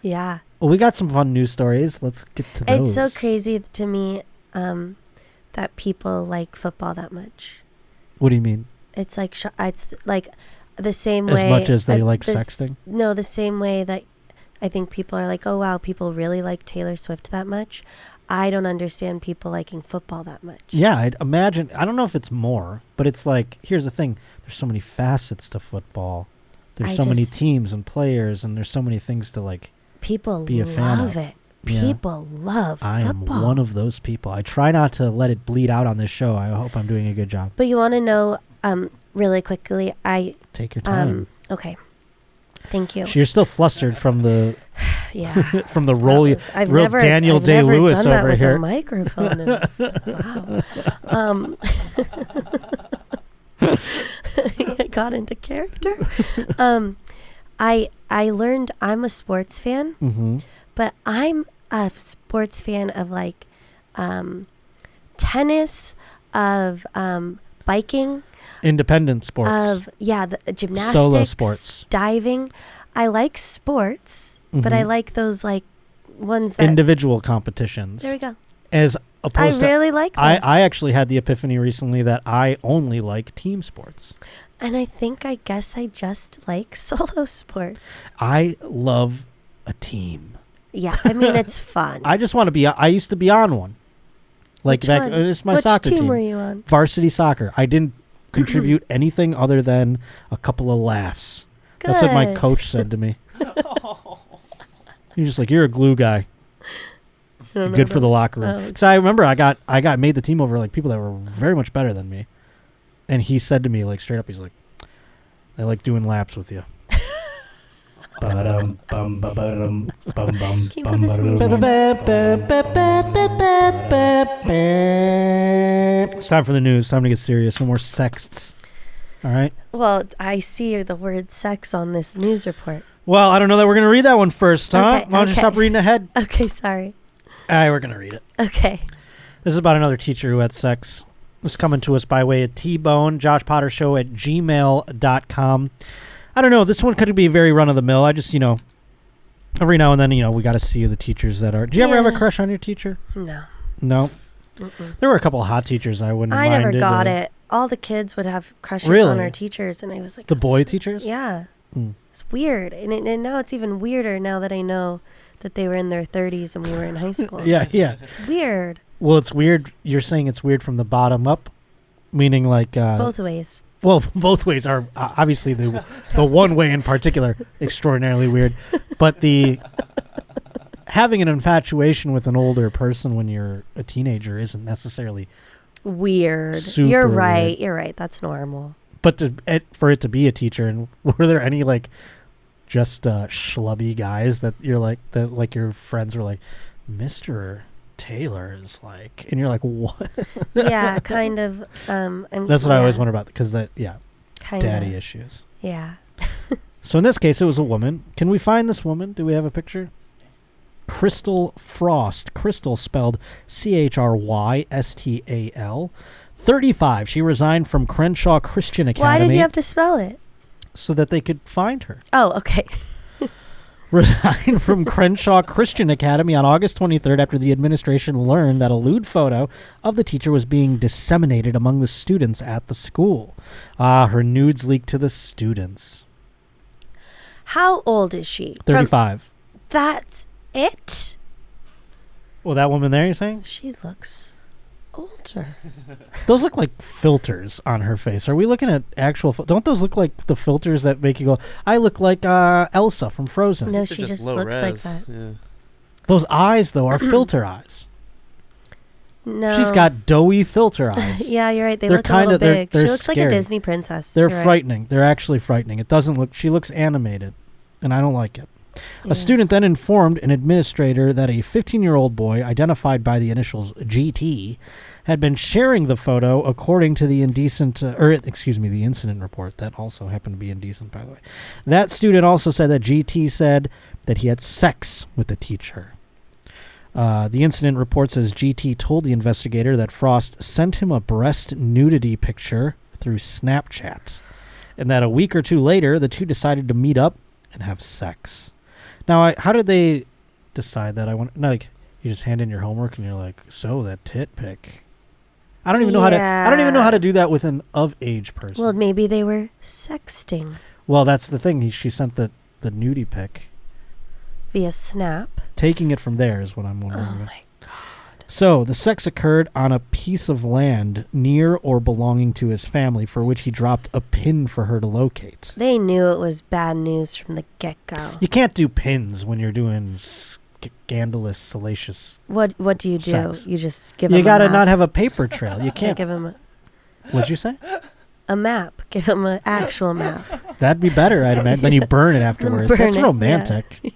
Yeah. Well, we got some fun news stories. Let's get to those. It's so crazy to me that people like football that much. What do you mean? It's like the same As way. much as they like sexting? No, the same way that I think people are like, oh, wow, people really like Taylor Swift that much. I don't understand people liking football that much. Yeah, I'd imagine. I don't know if it's more, but it's like, here's the thing. There's so many facets to football. There's so many teams and players, and there's so many things to like people be a fan love of. it. People love I football. am one of those people. I try not to let it bleed out on this show. I hope I'm doing a good job. But you want to know really quickly, Take your time. Okay. Thank you. You're still flustered from the Yeah. from the role. I've real never, Daniel I've never Day-Lewis done that over with here. a microphone. Wow. I got into character. I learned I'm a sports fan, Mm-hmm. but I'm a sports fan of like tennis, of biking, Independent sports. of the gymnastics, Solo sports. diving. I like sports, but I like those like ones that Individual competitions. There we go. As opposed I really like those. I actually had the epiphany recently that I only like team sports. And I guess I just like solo sports. I love a team. Yeah, I mean it's fun. I just want to be. I used to be on one. Like Which back, one? it's my Which soccer team team. were you on? Varsity soccer. I didn't contribute anything other than a couple of laughs. That's what my Good. coach said to me. He's just like, you're a glue guy. Good for the locker room. Because I remember I got made the team over like people that were very much better than me, and he said to me like straight up, he's like, I like doing laps with you. Can you put this music in? It's time for the news. Time to get serious. No more sexts. All right. Well, I see the word sex on this news report. Well, I don't know that we're going to read that one first, huh? Okay, Why don't you okay. stop reading ahead? Okay, sorry. All right, we're going to read it. Okay. This is about another teacher who had sex. This is coming to us by way of T-Bone, joshpottershow@gmail.com. I don't know. This one could be very run-of-the-mill. I just, every now and then, we got to see the teachers that are... Do you ever have a crush on your teacher? No. No? Mm-mm. There were a couple of hot teachers I wouldn't have I never minded, got it. All the kids would have crushes on Really? our teachers, and I was like... The "That's boy so-" teachers? Yeah. Mm. It's weird. And now it's even weirder now that I know that they were in their 30s and we were in high school. Yeah. It's weird. Well, it's weird. You're saying it's weird from the bottom up? Meaning like... Both ways. Well, both ways are obviously the one way in particular extraordinarily weird, but the having an infatuation with an older person when you're a teenager isn't necessarily Weird. super You're right. weird. You're right. That's normal. But for it to be a teacher, and were there any like just schlubby guys that you're like that like your friends were like, Mr. Taylor is like, and you're like, what? Yeah, kind of. That's what I always wonder about because Kinda. daddy issues. Yeah. So in this case, it was a woman. Can we find this woman? Do we have a picture? Crystal Frost. Crystal spelled Crystal. 35. She resigned from Crenshaw Christian Academy. Why did you have to spell it? So that they could find her. Oh, okay. Resigned from Crenshaw Christian Academy on August 23rd after the administration learned that a lewd photo of the teacher was being disseminated among the students at the school. Her nudes leaked to the students. How old is she? 35. That's it? Well, that woman there, you're saying? She looks older. Those look like filters on her face. Are we looking at actual... Don't those look like the filters that make you go, I look like Elsa from Frozen? No, They're she just low looks res. like that. Yeah. Those eyes, though, are filter eyes. No. She's got doughy filter eyes. Yeah, you're right. They They're look a little kinda- they're- big. they're She looks like scary. a Disney princess. They're You're right. frightening. They're actually frightening. It doesn't look... She looks animated, and I don't like it. Yeah. A student then informed an administrator that a 15-year-old boy, identified by the initials GT, had been sharing the photo according to the the incident report. That also happened to be indecent, by the way. That student also said that GT said that he had sex with the teacher. The incident report says GT told the investigator that Frost sent him a breast nudity picture through Snapchat, and that a week or two later, the two decided to meet up and have sex. Now, how did they decide that? You just hand in your homework and you're like, so that tit pic. I don't even know how to do that with an of-age person. Well, maybe they were sexting. Well, that's the thing. She sent the nudie pic via Snap. Taking it from there is what I'm wondering. Oh my God. So the sex occurred on a piece of land near or belonging to his family, for which he dropped a pin for her to locate. They knew it was bad news from the get-go. You can't do pins when you're doing scandalous, salacious. What do you do? Sex. You just give him You gotta a map. not have a paper trail. You can't. Give him What'd you say? a map. Give him an actual map. That'd be better, I'd imagine. Then you burn it afterwards. That's romantic. Yeah.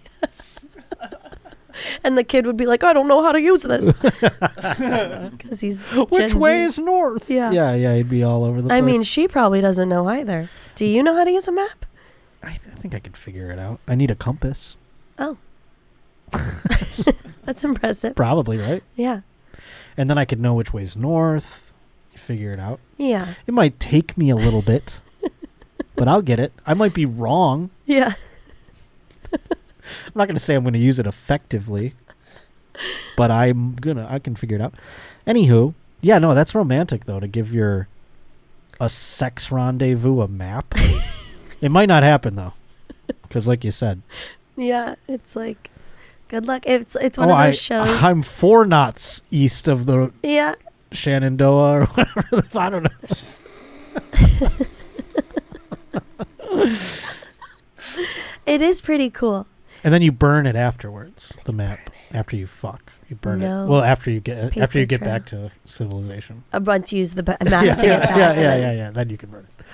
And the kid would be like, I don't know how to use this. Because he's Which way is north? Yeah. Yeah, he'd be all over the place. I mean, she probably doesn't know either. Do you know how to use a map? I think I could figure it out. I need a compass. Oh. That's impressive. Probably, right? Yeah. And then I could know which way's north. You figure it out. Yeah. It might take me a little bit, but I'll get it. I might be wrong. Yeah. I'm not going to say I'm going to use it effectively, but I can figure it out. Anywho, yeah, no, that's romantic, though, to give a sex rendezvous a map. It might not happen, though, because like you said. Yeah, it's like, good luck. It's one of those shows. I'm 4 knots east of the Shenandoah or whatever. I don't know. It is pretty cool. And then you burn it afterwards, the map, after you fuck. You burn it. Well, after you get back to civilization. Once you use the map to get back. Yeah. Then you can burn it.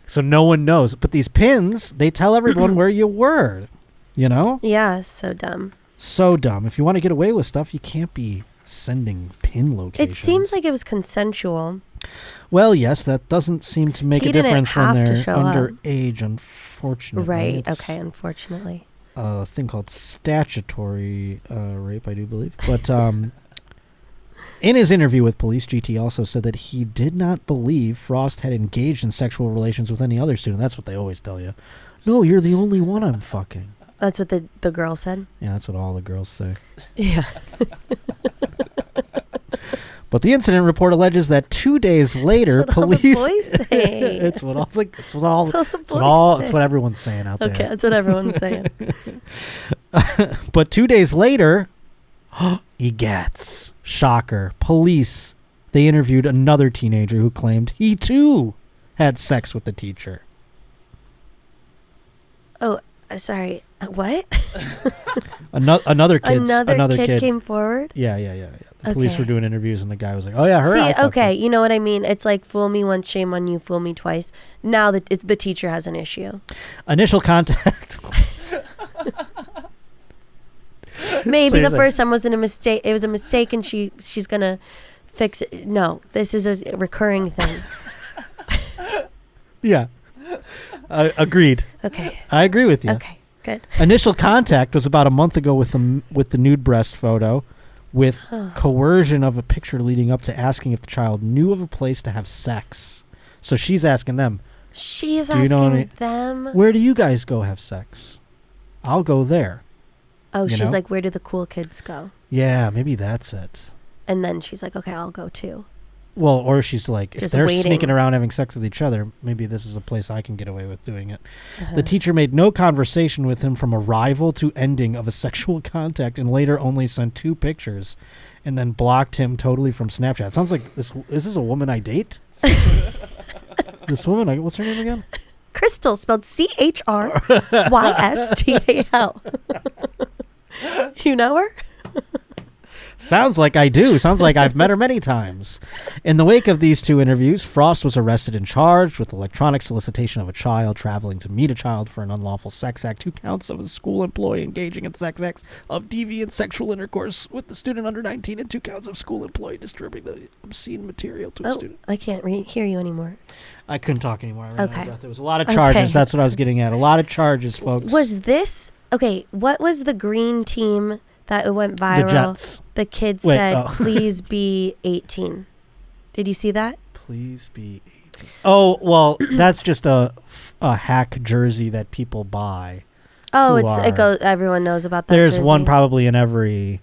So no one knows. But these pins, they tell everyone where you were, you know? Yeah, so dumb. So dumb. If you want to get away with stuff, you can't be sending pin locations. It seems like it was consensual. Well, yes, that doesn't seem to make a difference when they're underage, unfortunately. Right, okay, unfortunately. A thing called statutory rape, I do believe. But in his interview with police, GT also said that he did not believe Frost had engaged in sexual relations with any other student. That's what they always tell you. No, you're the only one I'm fucking. That's what the girl said? Yeah, that's what all the girls say. Yeah. But the incident report alleges that 2 days later, police. All the boys say. It's what everyone's saying out there. Okay, that's what everyone's saying. But 2 days later, egats. Shocker. Police. They interviewed another teenager who claimed he too had sex with the teacher. Oh, sorry. What? Another kid came forward? Yeah. The police were doing interviews, and the guy was like, "Oh yeah, her." See, okay, you know what I mean? It's like fool me once, shame on you. Fool me twice. Now that the teacher has an issue. Initial contact. Maybe the first time wasn't a mistake. It was a mistake, and she's gonna fix it. No, this is a recurring thing. Yeah. Agreed. Okay. I agree with you. Okay. Good. Initial contact was about a month ago with the nude breast photo, with coercion of a picture leading up to asking if the child knew of a place to have sex. So she's asking them. She is asking them. Where do you guys go have sex? I'll go there. Oh, she's like, where do the cool kids go? Yeah, maybe that's it. And then she's like, okay, I'll go too. Well, or she's like, just if they're waiting. sneaking around having sex with each other, maybe this is a place I can get away with doing it. The teacher made no conversation with him from arrival to ending of a sexual contact, and later only sent 2 pictures and then blocked him totally from Snapchat. Sounds like this is a woman I date? This woman, what's her name again? Crystal, spelled Chrystal. You know her? Sounds like I do. Sounds like I've met her many times. In the wake of these two interviews, Frost was arrested and charged with electronic solicitation of a child, traveling to meet a child for an unlawful sex act, 2 counts of a school employee engaging in sex acts of deviant sexual intercourse with the student under 19, and 2 counts of school employee distributing the obscene material to a student. I can't hear you anymore. I couldn't talk anymore. I ran out of Okay. breath. There was a lot of charges. Okay. That's what I was getting at. A lot of charges, folks. Was this okay? What was the green team that went viral? The Jets. The kid Wait, said, oh. "Please be 18." Did you see that? Please be 18. Oh, well, that's just a hack jersey that people buy. Oh, Who it are- goes. Everyone knows about that. There's jersey. one probably in every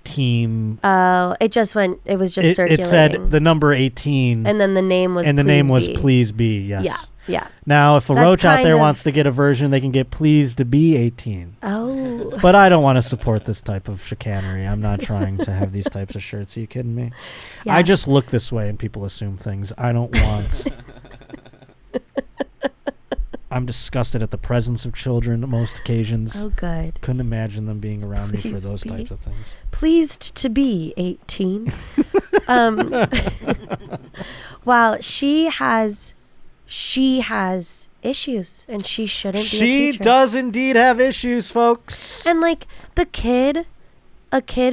team. Oh, it just went. It was just It circulating. said the number 18, and then the name was. and the name was Be. Please Be. Yes. Yeah, yeah. Now, if a That's roach out there kind of- wants to get a version, they can get Please to Be 18. Oh, But I don't want to support this type of chicanery. I'm not trying to have these types of shirts. Are you kidding me? yeah. I just look this way and people assume things. I don't want. I'm disgusted at the presence of children at most occasions. Oh, good. Couldn't imagine them being around me for Please those be. types of things. Pleased to be 18. Well, she has issues, and she shouldn't be a She teacher. does indeed have issues, folks. And like a kid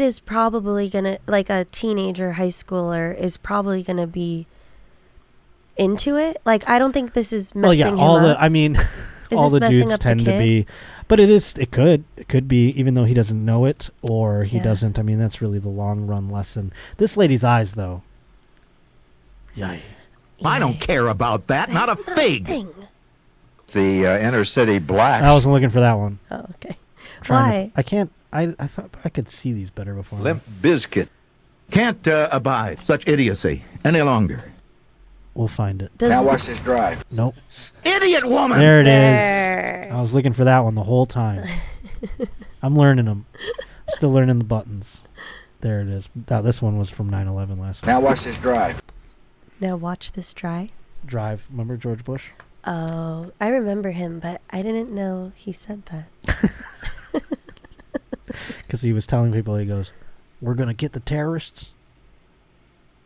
is probably gonna, like a teenager, high schooler is probably gonna be into it. Like, I don't think this is messing him up. I mean, Is all this the messing dudes up the tend to kid? be, but it could be, even though he doesn't know it or he Yeah. doesn't. I mean, that's really the long run lesson. This lady's eyes, though. Yay. I don't care about that, not a fig. Thing. The inner city blacks. I wasn't looking for that one. Oh, okay. Trying Why? I can't. I thought I could see these better before. Limp Bizkit. Can't abide such idiocy any longer. We'll find it. Does watch this drive. Nope. Idiot woman! There it is. There. I was looking for that one the whole time. I'm learning them. Still learning the buttons. There it is. Now, this one was from 9/11 last week. Now watch this drive. Now watch this dry. Drive. Remember George Bush? Oh, I remember him, but I didn't know he said that. Because he was telling people, he goes, "We're going to get the terrorists.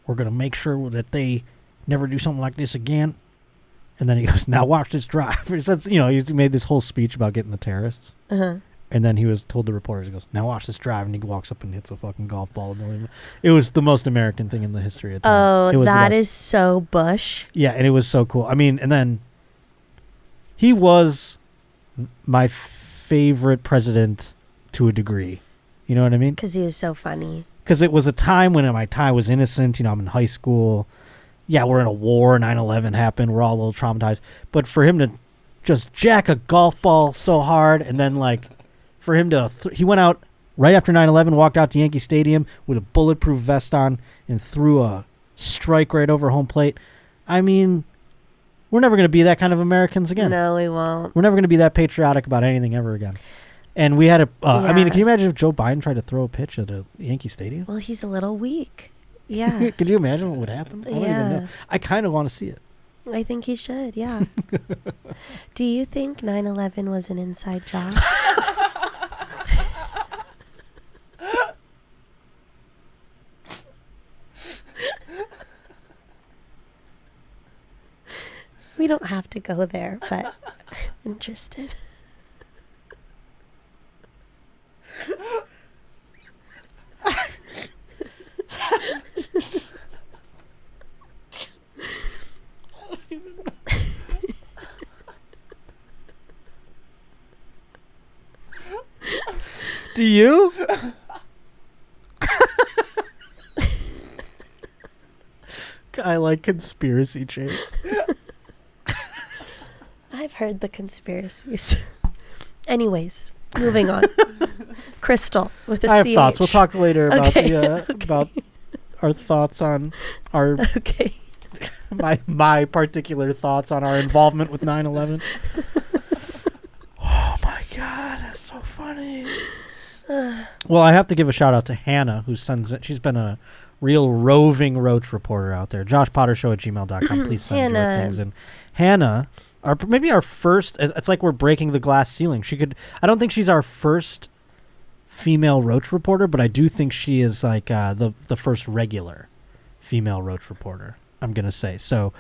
We're going to make sure that they never do something like this again." And then he goes, "Now watch this drive." He said, he made this whole speech about getting the terrorists. Uh-huh. And then he was told the reporters, he goes, "Now watch this drive." And he walks up and hits a fucking golf ball. It was the most American thing in the history of time. It Oh, was the that best. is so Bush. Yeah, and it was so cool. I mean, and then he was my favorite president to a degree. You know what I mean? Because he was so funny. Because it was a time when I was innocent. I'm in high school. Yeah, we're in a war. 9/11 happened. We're all a little traumatized. But for him to just jack a golf ball so hard, and then for him to he went out right after 9/11, walked out to Yankee Stadium with a bulletproof vest on and threw a strike right over home plate. I mean, we're never going to be that kind of Americans again. No, we won't. We're never going to be that patriotic about anything ever again. And we had I mean, Yeah. can you imagine if Joe Biden tried to throw a pitch at a Yankee Stadium? Well, he's a little weak. Yeah. Could you imagine what would happen? I don't even Yeah. know. I kind of want to see it. I think he should, yeah. Do you think 9/11 was an inside job? We don't have to go there, but I'm interested. Do you? I like conspiracy chase. I've heard the conspiracies. Anyways, moving on. Crystal with a I have CH. thoughts. We'll talk later about Okay, about our thoughts on our Okay. my particular thoughts on our involvement with 9/11. Oh my god, that's so funny. Well, I have to give a shout out to Hannah, who sends it. She's been a real roving roach reporter out there. JoshPotterShow@gmail.com. Please send your Hannah. things in. Hannah, maybe our first. It's like we're breaking the glass ceiling. I don't think she's our first female Roach reporter, but I do think she is like the first regular female Roach reporter, I'm going to say. So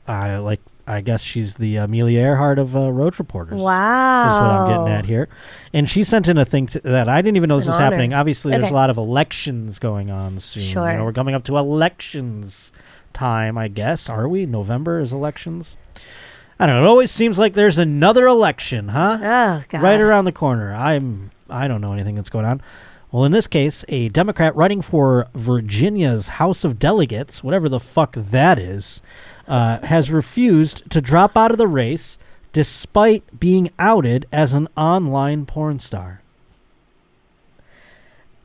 I guess she's the Amelia Earhart of Roach reporters. Wow. Is what I'm getting at here. And she sent in a thing that I didn't even know this was happening. Obviously, there's a lot of elections going on soon. Sure. You know, we're coming up to elections time, I guess. Are we? November is elections? I don't know. It always seems like there's another election, huh? Oh, God. Right around the corner. I don't know anything that's going on. Well, in this case, a Democrat running for Virginia's House of Delegates, whatever the fuck that is, has refused to drop out of the race despite being outed as an online porn star.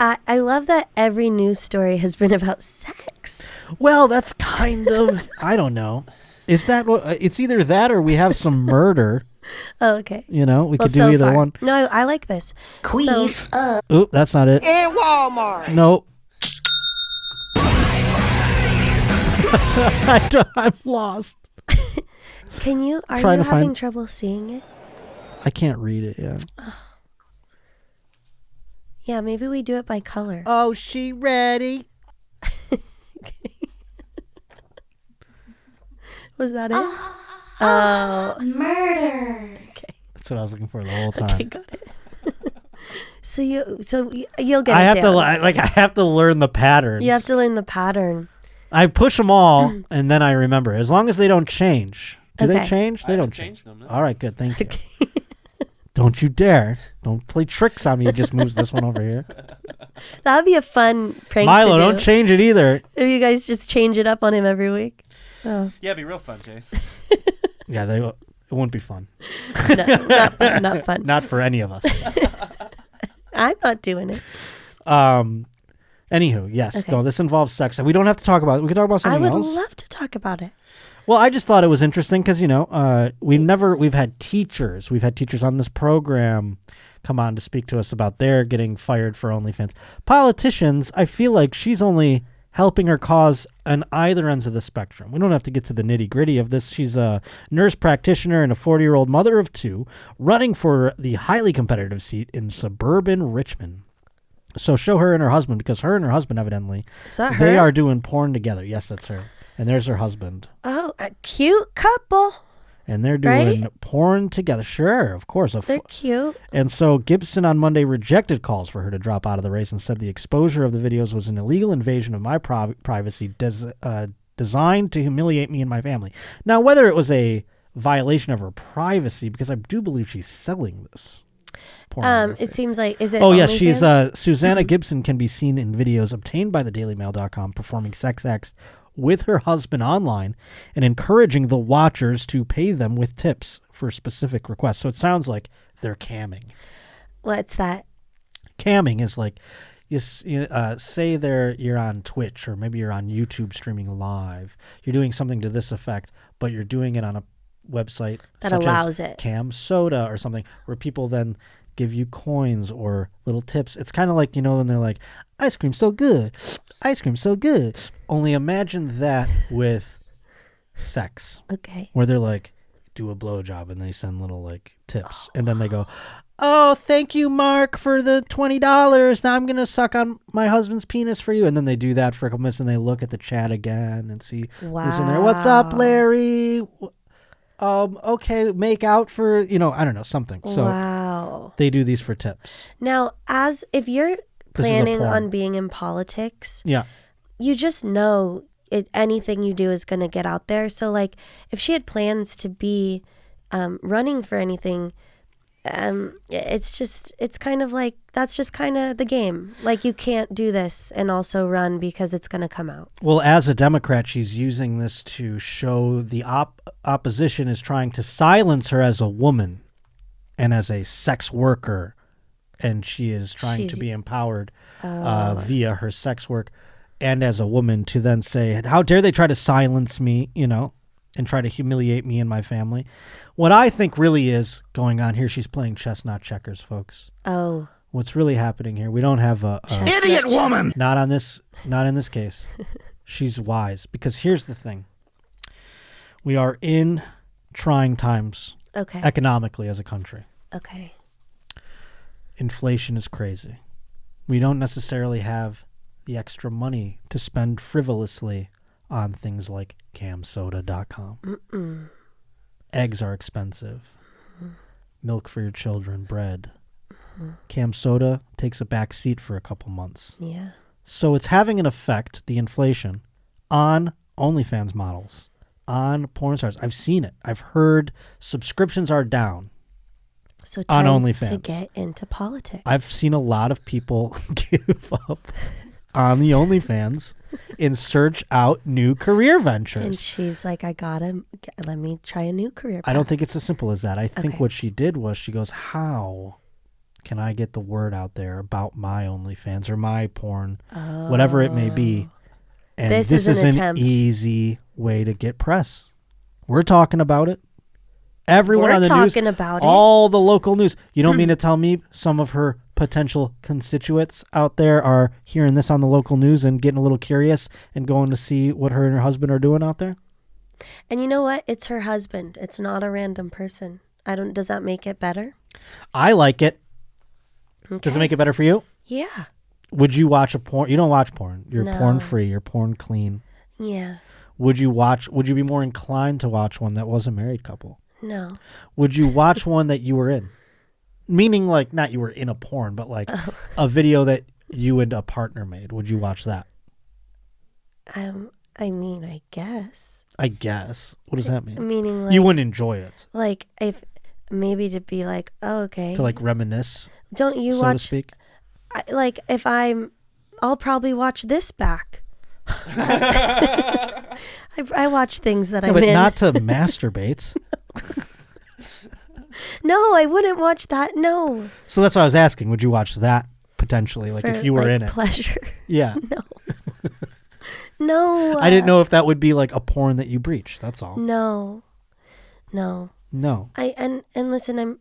I love that every news story has been about sex. Well, that's kind of, I don't know. Is that what, it's either that or we have some murder. Oh, okay. You know, we could do so either far. one. No, I like this. Queef. Oop, that's not it. In Walmart. Nope. I'm lost. Are you having trouble seeing it? I can't read it yet. Yeah, maybe we do it by color. Oh, she ready? Was that it? Oh, murder. Okay. That's what I was looking for the whole time. Okay, got it. So you'll get. I it have down. I have to learn the patterns. You have to learn the pattern. I push them all, and then I remember. As long as they don't change. Do they change? They don't change. them. No. All right, good. Thank you. Don't you dare. Don't play tricks on me. It just moves this one over here. That would be a fun prank Milo, to do. don't change it either. If you guys just change it up on him every week. Oh. Yeah, it'd be real fun, Chase. Yeah, it wouldn't be fun. No, not fun. Not for any of us. I'm not doing it. Anywho, yes. Okay. No, this involves sex. We don't have to talk about it. We can talk about something I would else. love to talk about it. Well, I just thought it was interesting because, we've had teachers. We've had teachers on this program come on to speak to us about their getting fired for OnlyFans. Politicians, I feel like she's only helping her cause on either ends of the spectrum. We don't have to get to the nitty gritty of this. She's a nurse practitioner and a 40-year-old mother of two running for the highly competitive seat in suburban Richmond. So show her and her husband, because her and her husband evidently, they are doing porn together. Yes, that's her. And there's her husband. Oh, a cute couple. And they're doing porn together. Sure, of course. They're cute. And so Gibson on Monday rejected calls for her to drop out of the race and said the exposure of the videos was an illegal invasion of my privacy designed to humiliate me and my family. Now, whether it was a violation of her privacy, because I do believe she's selling this. It seems like, is it? Oh, yes, she's OnlyFans? Susanna Gibson can be seen in videos obtained by the DailyMail.com performing sex acts with her husband online and encouraging the watchers to pay them with tips for specific requests. So it sounds like they're camming. What's that? Camming is like, say you're on Twitch or maybe you're on YouTube streaming live. You're doing something to this effect, but you're doing it on a website that such allows as it. Cam Soda or something, where people then give you coins or little tips. It's kind of like, when they're like, ice cream so good, ice cream so good. Only imagine that with sex. Okay. Where they're like, do a blowjob and they send little like tips. And then they go, oh, thank you, Mark, for the $20. Now I'm going to suck on my husband's penis for you. And then they do that for a couple minutes and they look at the chat again and see who's in there. What's up, Larry? Okay, make out for, I don't know, something. So they do these for tips. Now, if you're planning on being in politics, you just know anything you do is going to get out there. So like if she had plans to be running for anything, it's kind of like, that's just kind of the game. Like you can't do this and also run because it's going to come out. Well, as a Democrat, she's using this to show the opposition is trying to silence her as a woman and as a sex worker. And she is trying to be empowered via her sex work and as a woman to then say, how dare they try to silence me, and try to humiliate me and my family. What I think really is going on here, she's playing chess, not checkers, folks. Oh. What's really happening here, we don't have a idiot woman. Not in this case. She's wise, because here's the thing. We are in trying times economically as a country. Okay. Inflation is crazy. We don't necessarily have the extra money to spend frivolously on things like camsoda.com. Eggs are expensive. Milk for your children, bread. Cam soda takes a back seat for a couple months. Yeah. So it's having an effect, the inflation, on OnlyFans models, on porn stars. I've seen it. I've heard subscriptions are down. So on time OnlyFans to get into politics. I've seen a lot of people give up on the OnlyFans and search out new career ventures. And she's like, let me try a new career path. I don't think it's as simple as that. I think Okay. what she did was she goes, how can I get the word out there about my OnlyFans or my porn, whatever it may be? And This this is is an an attempt. easy way to get press. We're talking about it. Everyone We're on the news, talking about it. all the local news. You don't mean to tell me some of her potential constituents out there are hearing this on the local news and getting a little curious and going to see what her and her husband are doing out there? And you know what? It's her husband. It's not a random person. Does that make it better? I like it. Okay. Does it make it better for you? Yeah. Would you watch a porn? You don't watch porn. You're No. porn free. You're porn clean. Yeah. Would you be more inclined to watch one that was a married couple? No. Would you watch one that you were in? Meaning like not you were in a porn, but like a video that you and a partner made. Would you watch that? I mean, I guess. I guess. What does that mean? Meaning like You wouldn't enjoy it. like if maybe to be like, oh, okay. To like reminisce, Don't you so to watch speak. I'll probably watch this back. I watch things that Yeah, I'm but in. not to masturbate. No, I wouldn't watch that. No. So that's what I was asking. Would you watch that potentially? Like For, if you were like, in it? pleasure. Yeah. No. I didn't know if that would be like a porn that you breach. That's all. No. No. And listen,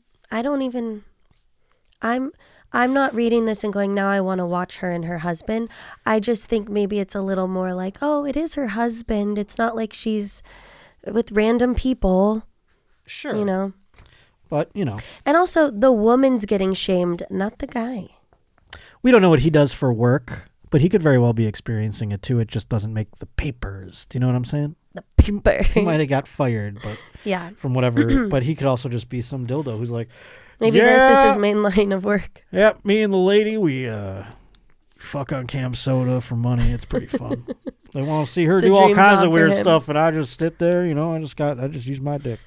I'm not reading this and going, now I want to watch her and her husband. I just think maybe it's a little more like, oh, it is her husband. It's not like she's with random people. Sure. You know. But, you know. And also the woman's getting shamed, not the guy. We don't know what he does for work, but he could very well be experiencing it too. It just doesn't make the papers. Do you know what I'm saying? The papers. He might have got fired, but Yeah. from whatever. But he could also just be some dildo who's like, Maybe this is his main line of work. Yep, me and the lady, we fuck on Cam Soda for money. It's pretty fun. They want to see her It's a do all dream kinds job of for weird him. stuff, and I just sit there. You know, I just use my dick.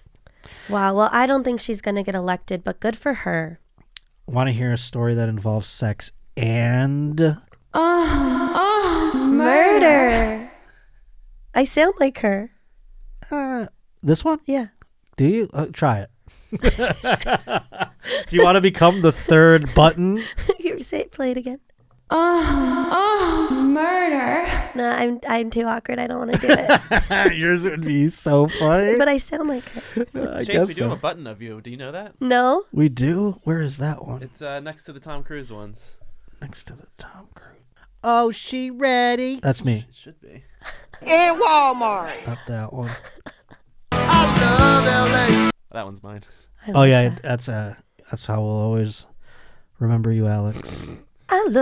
Wow. Well, I don't think she's going to get elected, but good for her. Want to hear a story that involves sex and Murder. I sound like her. this one? Yeah. Do you try it? Do you want to become the third button? You play it again. Murder. No, I'm too awkward. I don't want to do it. Yours would be so funny. But I sound like her. I Chase, guess we do have so. a button of you. Do you know that? No? We do? Where is that one? It's next to the Tom Cruise ones. Next to the Tom Cruise. Oh, she ready? That's me. It should be. In Walmart. Not that one. That one's mine. Oh yeah, that's how we'll always remember you, Alex. I love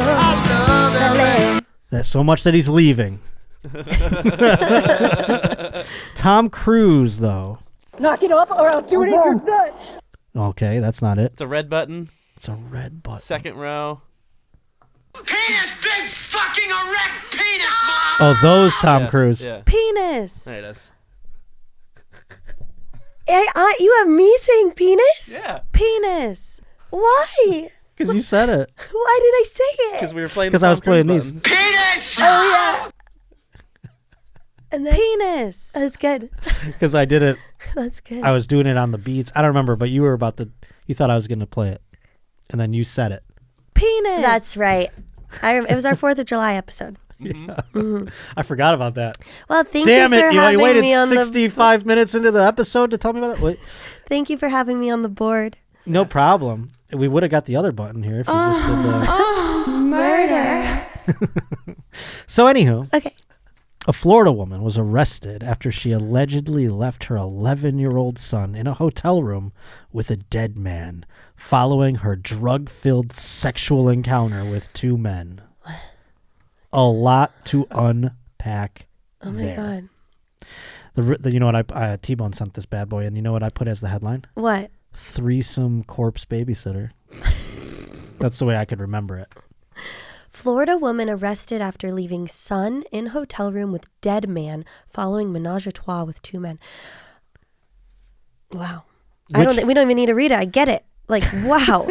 LA. That so much that he's leaving. Tom Cruise, though. Knock it off or I'll do it in your nuts. Okay, that's not it. It's a red button. It's a red button. Second row. Penis, big fucking erect penis, mom! Oh, those Tom Yeah, Cruise. Yeah. Penis. There it is. You have me saying penis? Yeah. Penis. Why? Because you said it. Why did I say it? Because we were playing. 'Cause the I was Tom Cruise playing these. buttons. Penis! Oh, yeah. And then penis. That's good. Because I did it. That's good. I was doing it on the beats. I don't remember, but you were about to. You thought I was going to play it, and then you said it. Penis. That's right. It was our 4th of July episode. I forgot about that. Well, thank Damn you for it! You having waited me on 65 minutes into the episode to tell me about it. Wait. Thank you for having me on the board. No problem. We would have got the other button here if you just did the. Murder. So, anywho, Okay. A Florida woman was arrested after she allegedly left her 11-year-old son in a hotel room with a dead man following her drug-filled sexual encounter with 2 men. A lot to unpack. Oh my God. You know what? I T-Bone sent this bad boy, and you know what I put as the headline? What? Threesome corpse babysitter. That's the way I could remember it. Florida woman arrested after leaving son in hotel room with dead man following menage a trois with 2 men. Wow. We don't even need to read it. I get it. Like, wow.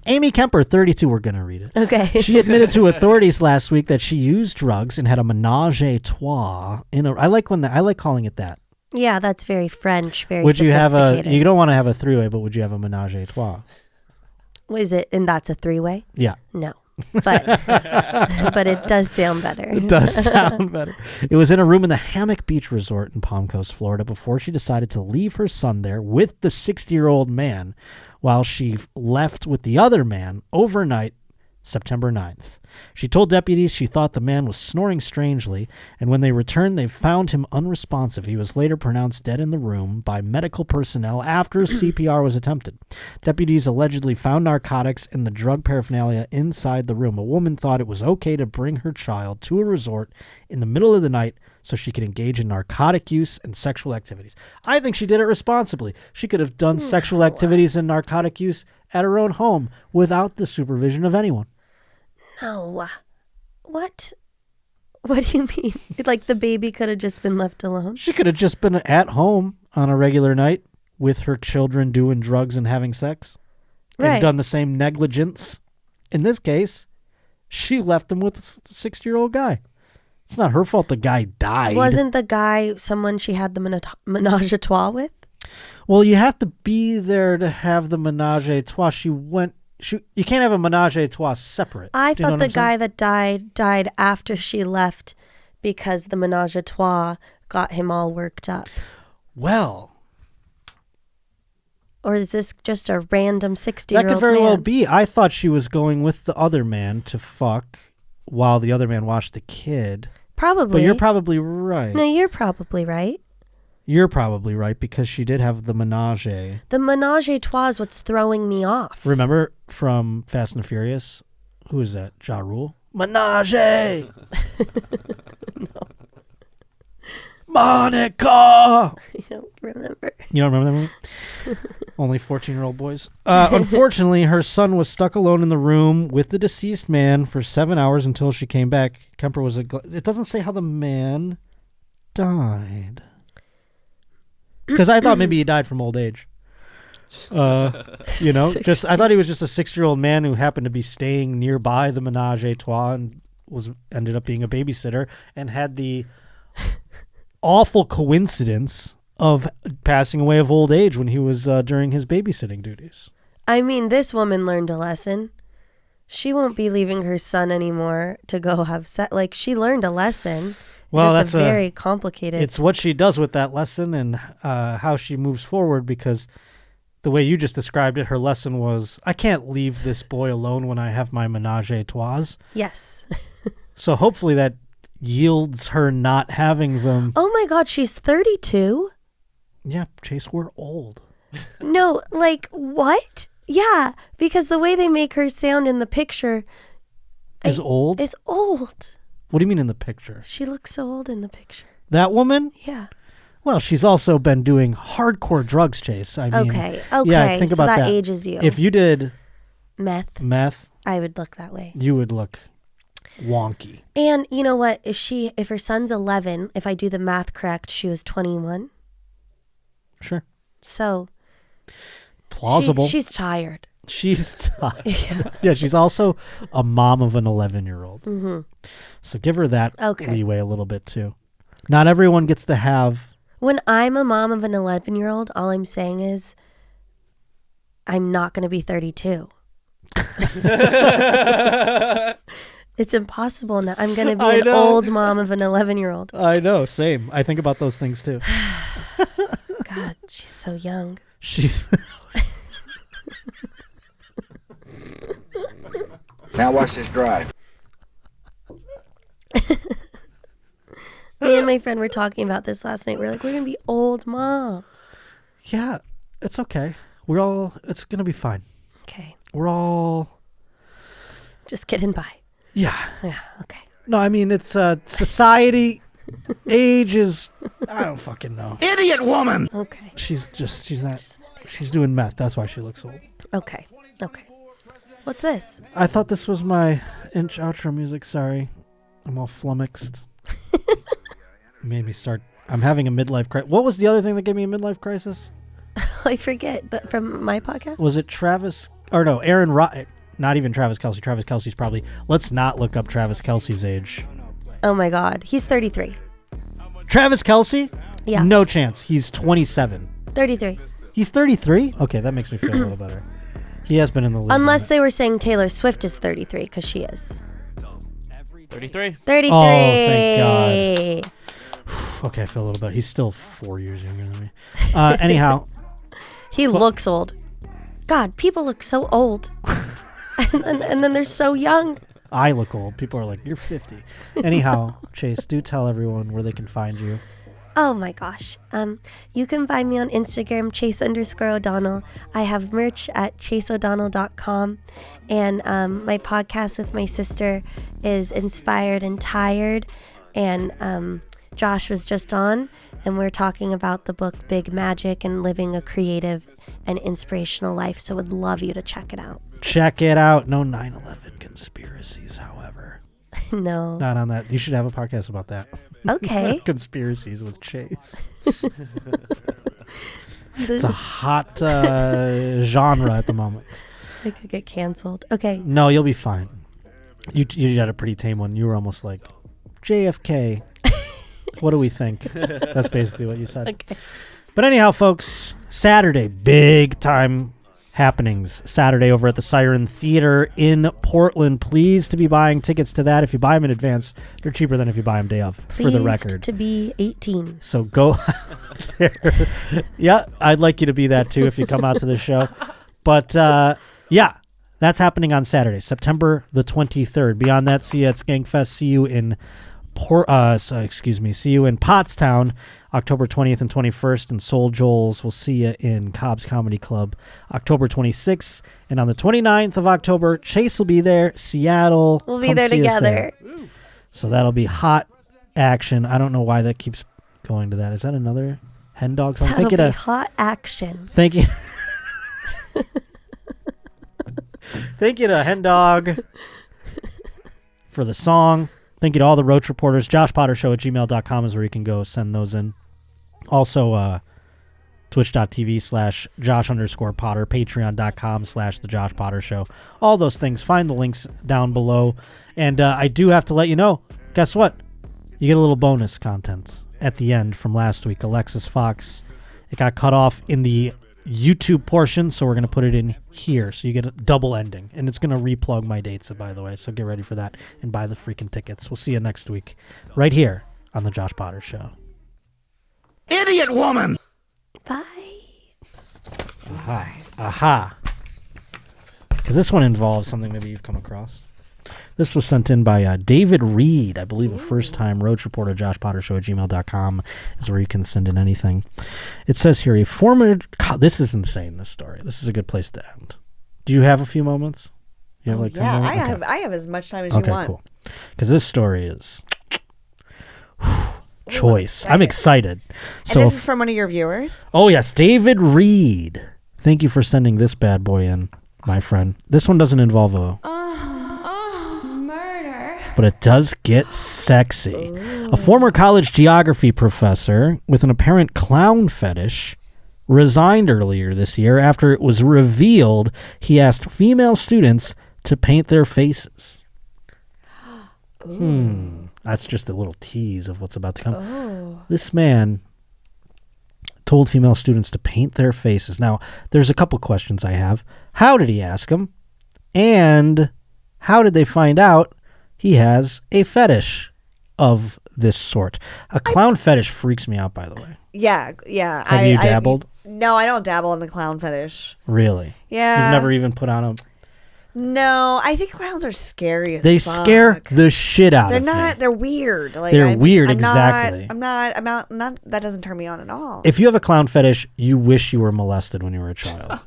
Amy Kemper, 32, we're going to read it. Okay. She admitted to authorities last week that she used drugs and had a menage a trois. I like calling it that. Yeah, that's very French, very would you sophisticated. You don't want to have a 3-way, but would you have a menage a trois? Is it, and that's a 3-way? Yeah. No. But it does sound better. It does sound better. It was in a room in the Hammock Beach Resort in Palm Coast, Florida, before she decided to leave her son there with the 60-year-old man while she left with the other man overnight, September 9th. She told deputies she thought the man was snoring strangely, and when they returned, they found him unresponsive. He was later pronounced dead in the room by medical personnel after CPR was attempted. Deputies allegedly found narcotics and the drug paraphernalia inside the room. A woman thought it was okay to bring her child to a resort in the middle of the night so she could engage in narcotic use and sexual activities. I think she did it responsibly. She could have done sexual activities and narcotic use at her own home without the supervision of anyone. No. What? What do you mean? Like the baby could have just been left alone? She could have just been at home on a regular night with her children doing drugs and having sex. Right. And done the same negligence. In this case, she left him with a 60-year-old guy. It's not her fault the guy died. Wasn't the guy someone she had the menage a trois with? Well, you have to be there to have the menage a trois. You can't have a menage a trois separate. I Do you know thought what the guy that died after she left because the menage a trois got him all worked up. Well. Or is this just a random 60-year-old That could very man? well be. I thought she was going with the other man to fuck while the other man watched the kid. Probably. But you're probably right. No, you're probably right. You're probably right because she did have the menage. The menage a trois is what's throwing me off. Remember from Fast and Furious? Who is that? Ja Rule? Menage! No. Monica! I don't remember. You don't remember that movie? Only 14-year-old boys. Unfortunately, her son was stuck alone in the room with the deceased man for 7 hours until she came back. Kemper was it doesn't say how the man died. Because I thought maybe he died from old age. I thought he was just a 6-year-old man who happened to be staying nearby the menage a trois and ended up being a babysitter and had the awful coincidence of passing away of old age when he was during his babysitting duties. I mean, this woman learned a lesson. She won't be leaving her son anymore to go have sex. Like, she learned a lesson. Well, that's a very complicated. It's what she does with that lesson and how she moves forward, because the way you just described it, her lesson was, I can't leave this boy alone when I have my menage a trois. Yes. So hopefully that yields her not having them. Oh my God, she's 32? Yeah, Chase, we're old. No, like, what? Yeah, because the way they make her sound in the picture Is old? Is old. What do you mean in the picture? She looks so old in the picture. That woman? Yeah. Well, she's also been doing hardcore drugs, Chase. I mean, Okay. Yeah, think so about that ages you. If you did meth, I would look that way. You would look wonky. And you know what? If her son's 11, if I do the math correct, she was 21. Sure. So plausible. She's tired. She's tired. Yeah, she's also a mom of an 11-year-old. Mm-hmm. So give her that leeway a little bit too. Not everyone gets to have. When I'm a mom of an 11-year-old, all I'm saying is I'm not going to be 32. It's impossible now. I'm going to be an old mom of an 11-year-old. I know, same. I think about those things too. God, she's so young. She's... Now watch this drive. Man, and my friend were talking about this last night. We're like, we're going to be old moms. Yeah, it's okay. It's going to be fine. Okay. We're all just getting by. Yeah. Yeah, okay. No, I mean, it's society, age is, I don't fucking know. Idiot woman! Okay. She's doing meth. That's why she looks old. Okay. What's this? I thought this was my outro music. Sorry. I'm all flummoxed. Made me start. I'm having a midlife crisis. What was the other thing that gave me a midlife crisis? I forget. But from my podcast? Was it Travis? Or no, Aaron not even Travis Kelce. Travis Kelce's probably. Let's not look up Travis Kelce's age. Oh my God. He's 33. Travis Kelce? Yeah. No chance. He's 27. 33. He's 33? Okay, that makes me feel a little better. He has been in the league. Unless they were saying Taylor Swift is 33, because she is. 33. 33. Oh, thank God. Okay, I feel a little better. He's still 4 years younger than me. Anyhow. He looks old. God, people look so old. and then they're so young. I look old. People are like, you're 50. Anyhow, Chase, do tell everyone where they can find you. Oh my gosh. You can find me on Instagram, Chase_O'Donnell. I have merch at chaseodonnell.com. And my podcast with my sister is Inspired and Tired. And Josh was just on, and we're talking about the book Big Magic and living a creative and inspirational life. So would love you to check it out. Check it out. No 9/11 conspiracies, however. No. Not on that. You should have a podcast about that. Okay. Conspiracies with Chase. It's a hot genre at the moment. I could get canceled. Okay. No, you'll be fine. You had a pretty tame one. You were almost like, JFK. What do we think? That's basically what you said. Okay. But anyhow, folks, Saturday, big time happenings. Saturday over at the Siren Theater in Portland. Please to be buying tickets to that. If you buy them in advance, they're cheaper than if you buy them day of, for the record. To be 18. So go there. Yeah, I'd like you to be that too if you come out to the show. But yeah, that's happening on Saturday, September the 23rd. Beyond that, see you at Skankfest. See you in see you in Pottstown, October 20th and 21st, and SoulJoel's. We'll see you in Cobb's Comedy Club, October 26th. And on the 29th of October, Chase will be there, Seattle. We'll be there together. So that'll be hot action. I don't know why that keeps going to that. Is that another Hendawg song? That'll be hot action. Thank you. Thank you to Hendawg for the song. Thank you to all the Roach reporters. JoshPotterShow@gmail.com is where you can go send those in. Also, twitch.tv/Josh_Potter, patreon.com/The Josh Potter Show. All those things. Find the links down below. And I do have to let you know, guess what? You get a little bonus content at the end from last week. Alexis Fox. It got cut off in the YouTube portion, so we're going to put it in here, so you get a double ending, and it's going to replug my dates, by the way, so get ready for that and buy the freaking tickets. We'll see you next week right here on the Josh Potter Show. Idiot woman! Bye. Aha. Because this one involves something maybe you've come across. This was sent in by David Reed, I believe a first-time Roach reporter. JoshPotterShow@gmail.com is where you can send in anything. It says here, this is insane, this story. This is a good place to end. Do you have a few moments? You have 10 moments? I have as much time as you want. Okay, cool. Because this story is choice. I'm excited. And this is from one of your viewers? Oh, yes, David Reed. Thank you for sending this bad boy in, my friend. This one doesn't involve a... but it does get sexy. Ooh. A former college geography professor with an apparent clown fetish resigned earlier this year after it was revealed he asked female students to paint their faces. That's just a little tease of what's about to come. Oh. This man told female students to paint their faces. Now, there's a couple questions I have. How did he ask them? And how did they find out he has a fetish of this sort? A clown fetish freaks me out, by the way. Yeah. Have you dabbled? No, I don't dabble in the clown fetish. Really? Yeah. You've never even put on No, I think clowns are scary as They fuck. scare the shit out They're of not. me. They're weird. Like, They're I'm weird, I'm exactly. Not. That doesn't turn me on at all. If you have a clown fetish, you wish you were molested when you were a child.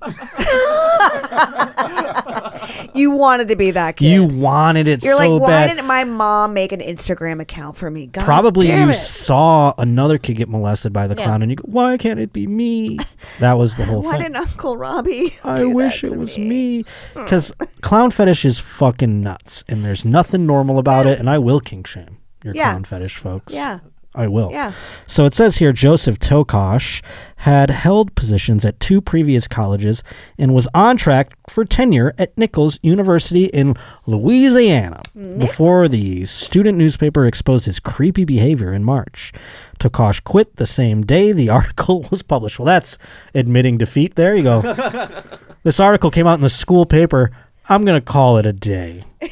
You wanted to be that kid. You wanted it You're so like, why bad. didn't my mom make an Instagram account for me? God Probably damn you it. saw another kid get molested by the Yeah. clown, and you go, "Why can't it be me?" That was the whole Why thing. didn't Uncle Robbie? I do wish that it to was me? me. Because clown fetish is fucking nuts, and there's nothing normal about it, and I will kink shame your Yeah. clown fetish, folks. Yeah. I will. Yeah. So it says here Joseph Tokosh had held positions at 2 previous colleges and was on track for tenure at Nichols University in Louisiana before the student newspaper exposed his creepy behavior in March. Tokosh quit the same day the article was published. Well, that's admitting defeat. There you go. This article came out in the school paper. I'm going to call it a day. You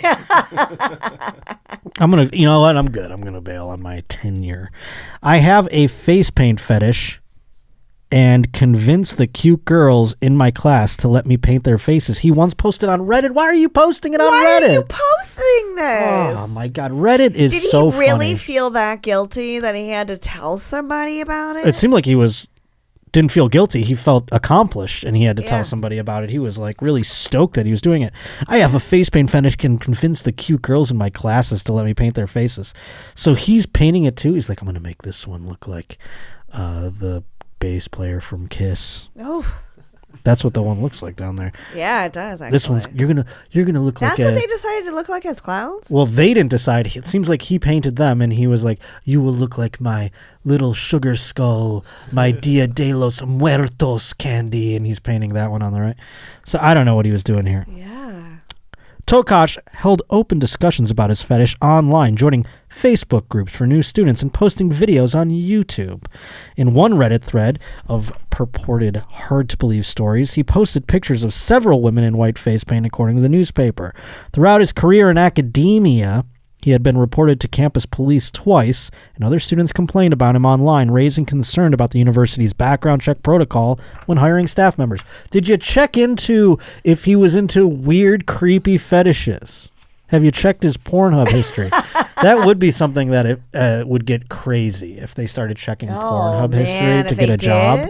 know what? I'm good. I'm going to bail on my tenure. I have a face paint fetish and convince the cute girls in my class to let me paint their faces. He once posted on Reddit. Why are you posting it on Reddit? Why are you posting this? Oh my God. Reddit is Did so he really funny. feel that guilty that he had to tell somebody about it? It seemed like he didn't feel guilty. He felt accomplished, and he had to Yeah. tell somebody about it. He was like really stoked that he was doing it. I have a face paint fetish, can convince the cute girls in my classes to let me paint their faces. So he's painting it too. He's like, I'm going to make this one look like the bass player from Kiss. Oh, That's what the one looks like down there. yeah, it does. Actually. This one's you're gonna look That's like what a. they decided to look like as clowns. Well, they didn't decide. It seems like he painted them, and he was like, "You will look like my little sugar skull, my Dia de los Muertos candy," and he's painting that one on the right. So I don't know what he was doing here. Yeah. Tokosh held open discussions about his fetish online, joining Facebook groups for new students and posting videos on YouTube. In one Reddit thread of purported hard-to-believe stories, he posted pictures of several women in white face paint, according to the newspaper. Throughout his career in academia, he had been reported to campus police twice, and other students complained about him online, raising concern about the university's background check protocol when hiring staff members. Did you check into if he was into weird, creepy fetishes? Have you checked his Pornhub history? That would be something that it would get crazy if they started checking Pornhub history to get a job.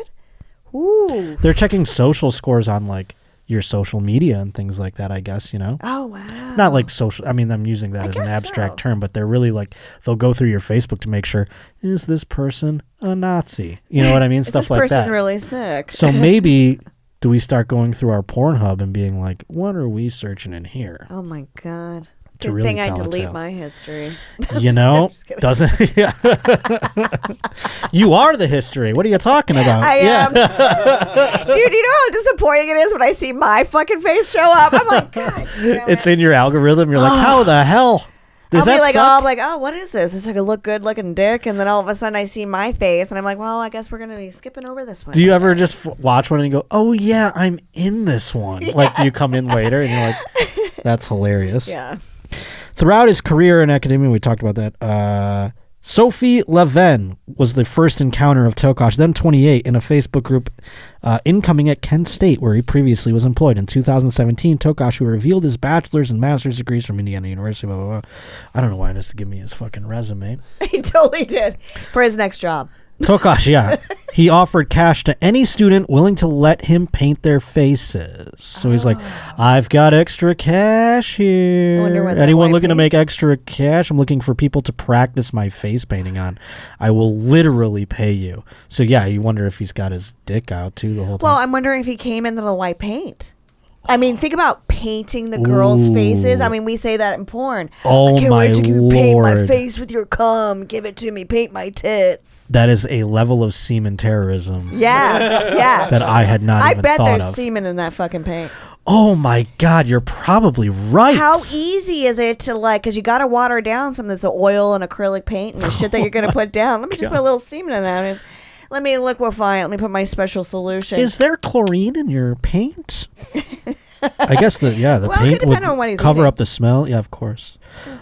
Ooh. They're checking social scores on like your social media and things like that, I guess, you know? Oh, wow. Not like social, I mean, I'm using that as an abstract term, but they're really like, they'll go through your Facebook to make sure, is this person a Nazi? You know what I mean? Stuff like that. Is this person really sick? So maybe do we start going through our Pornhub and being like, what are we searching in here? Oh, my God. To Good really thing I tell a delete tale. my history. You know, doesn't yeah. You are the history. What are you talking about? I am. Dude, you know how disappointing it is when I see my fucking face show up? I'm like, God damn it. It's in your algorithm. You're like, how the hell? Does I'll that be like, suck? what is this? It's like a good looking dick, and then all of a sudden I see my face, and I'm like, well, I guess we're gonna be skipping over this one. Do you ever just watch one and you go, oh yeah, I'm in this one? Yes. Like you come in later and you're like, that's hilarious. Yeah. Throughout his career in academia, we talked about that. Sophie Leven was the first encounter of Tokosh, then 28, in a Facebook group incoming at Kent State, where he previously was employed. In 2017, Tokosh, who revealed his bachelor's and master's degrees from Indiana University, blah, blah, blah. I don't know why he has to give me his fucking resume. He totally did. For his next job. Tokosh, yeah. He offered cash to any student willing to let him paint their faces. So he's like, I've got extra cash here. I wonder what that Anyone white looking to paint- make extra cash? I'm looking for people to practice my face painting on. I will literally pay you. So yeah, you wonder if he's got his dick out too the whole time. Well, I'm wondering if he came in the white paint. I mean, think about painting the girls' faces. I mean, we say that in porn. Oh, I can't my wait till you paint my Lord. face with your cum. Give it to me. Paint my tits. That is a level of semen terrorism Yeah, yeah. that I had not I even bet thought there's of. semen in that fucking paint. Oh my God, you're probably right. How easy is it to because you got to water down some of this oil and acrylic paint and the shit that you're going to put down. Let me just put a little semen in that. Let me liquefy it. Let me put my special solution. Is there chlorine in your paint? I guess the Well, it could paint depend would on what he's cover eating. up the smell. Yeah, of course.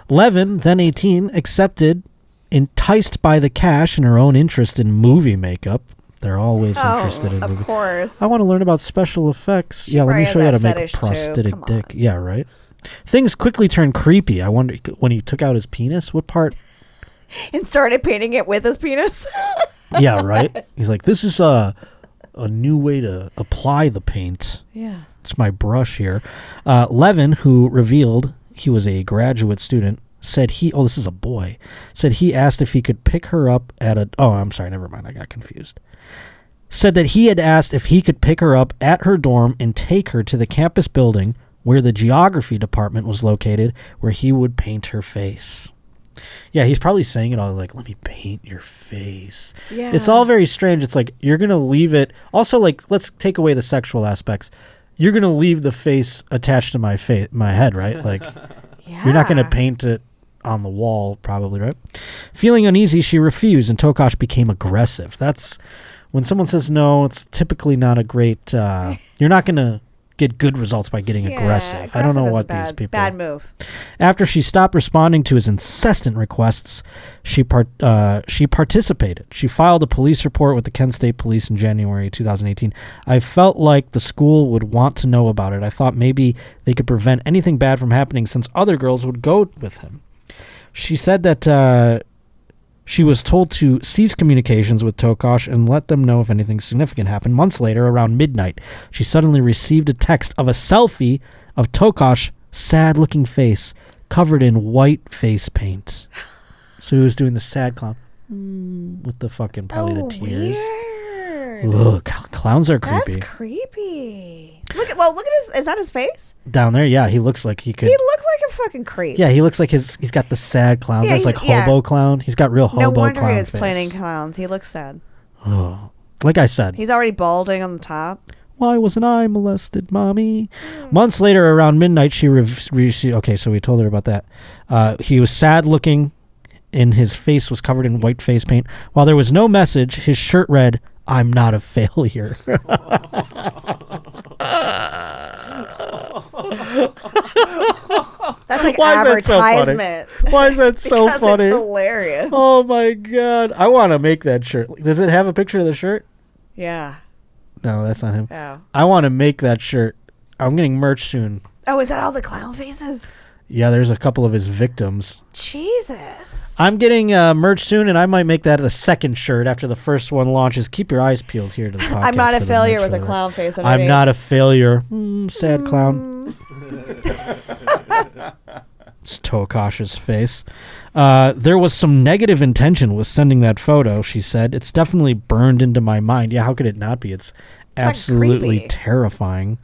Levin, then 18, accepted, enticed by the cash and her own interest in movie makeup. They're always interested in movies. Of course. I want to learn about special effects. Yeah, let me probably show you how has to that make a fetish, too. prosthetic Come dick. on. Yeah, right. Things quickly turned creepy. I wonder when he took out his penis. What part? And started painting it with his penis. Yeah, right. He's like, this is a new way to apply the paint. Yeah. It's my brush here. Levin, who revealed he was a graduate student, said this is a boy, said he asked if he could pick her up at I'm sorry, never mind, I got confused. Said that he had asked if he could pick her up at her dorm and take her to the campus building where the geography department was located, where he would paint her face. Yeah, he's probably saying it all like, let me paint your face. Yeah. It's all very strange. It's like, you're going to leave it. Also, like, let's take away the sexual aspects. You're going to leave the face attached to my head, right? Like, you're not going to paint it on the wall, probably, right? Feeling uneasy, she refused, and Tokash became aggressive. That's when someone says no, it's typically not a great, you're not going to get good results by getting aggressive. I don't know what these people. Bad move. After she stopped responding to his incessant requests, she participated. She filed a police report with the Kent State Police in January 2018. I felt like the school would want to know about it. I thought maybe they could prevent anything bad from happening since other girls would go with him. She said that she was told to cease communications with Tokash and let them know if anything significant happened. Months later, around midnight, she suddenly received a text of a selfie of Tokash's sad-looking face covered in white face paint. So he was doing the sad clown with the fucking, probably the tears. Weird. Ugh, clowns are creepy. That's creepy. Look at his. Is that his face? Down there, yeah, he looks like he could. He looked like a fucking creep. Yeah, he looks like he's got the sad clown. Yeah, There's like hobo clown. He's got real hobo no clown wonder he was face. planning clowns. He looks sad. Oh, like I said, He's already balding on the top. why wasn't I molested, mommy? Months later, around midnight, she received. Okay, so we told her about that. He was sad looking, and his face was covered in white face paint. While there was no message, his shirt read, "I'm not a failure." That's like Why is that so funny? advertisement. Why is that so Because funny? It's hilarious. Oh my god! I want to make that shirt. Does it have a picture of the shirt? Yeah. No, that's not him. Oh. I want to make that shirt. I'm getting merch soon. Oh, is that all the clown faces? Yeah, there's a couple of his victims. Jesus. I'm getting merch soon, and I might make that the second shirt after the first one launches. Keep your eyes peeled here to the podcast. I'm not a for the failure merch with a for clown face. I'm not a failure. Sad clown. It's Tokash's face. There was some negative intention with sending that photo, she said. It's definitely burned into my mind. Yeah, how could it not be? It's absolutely creepy. terrifying.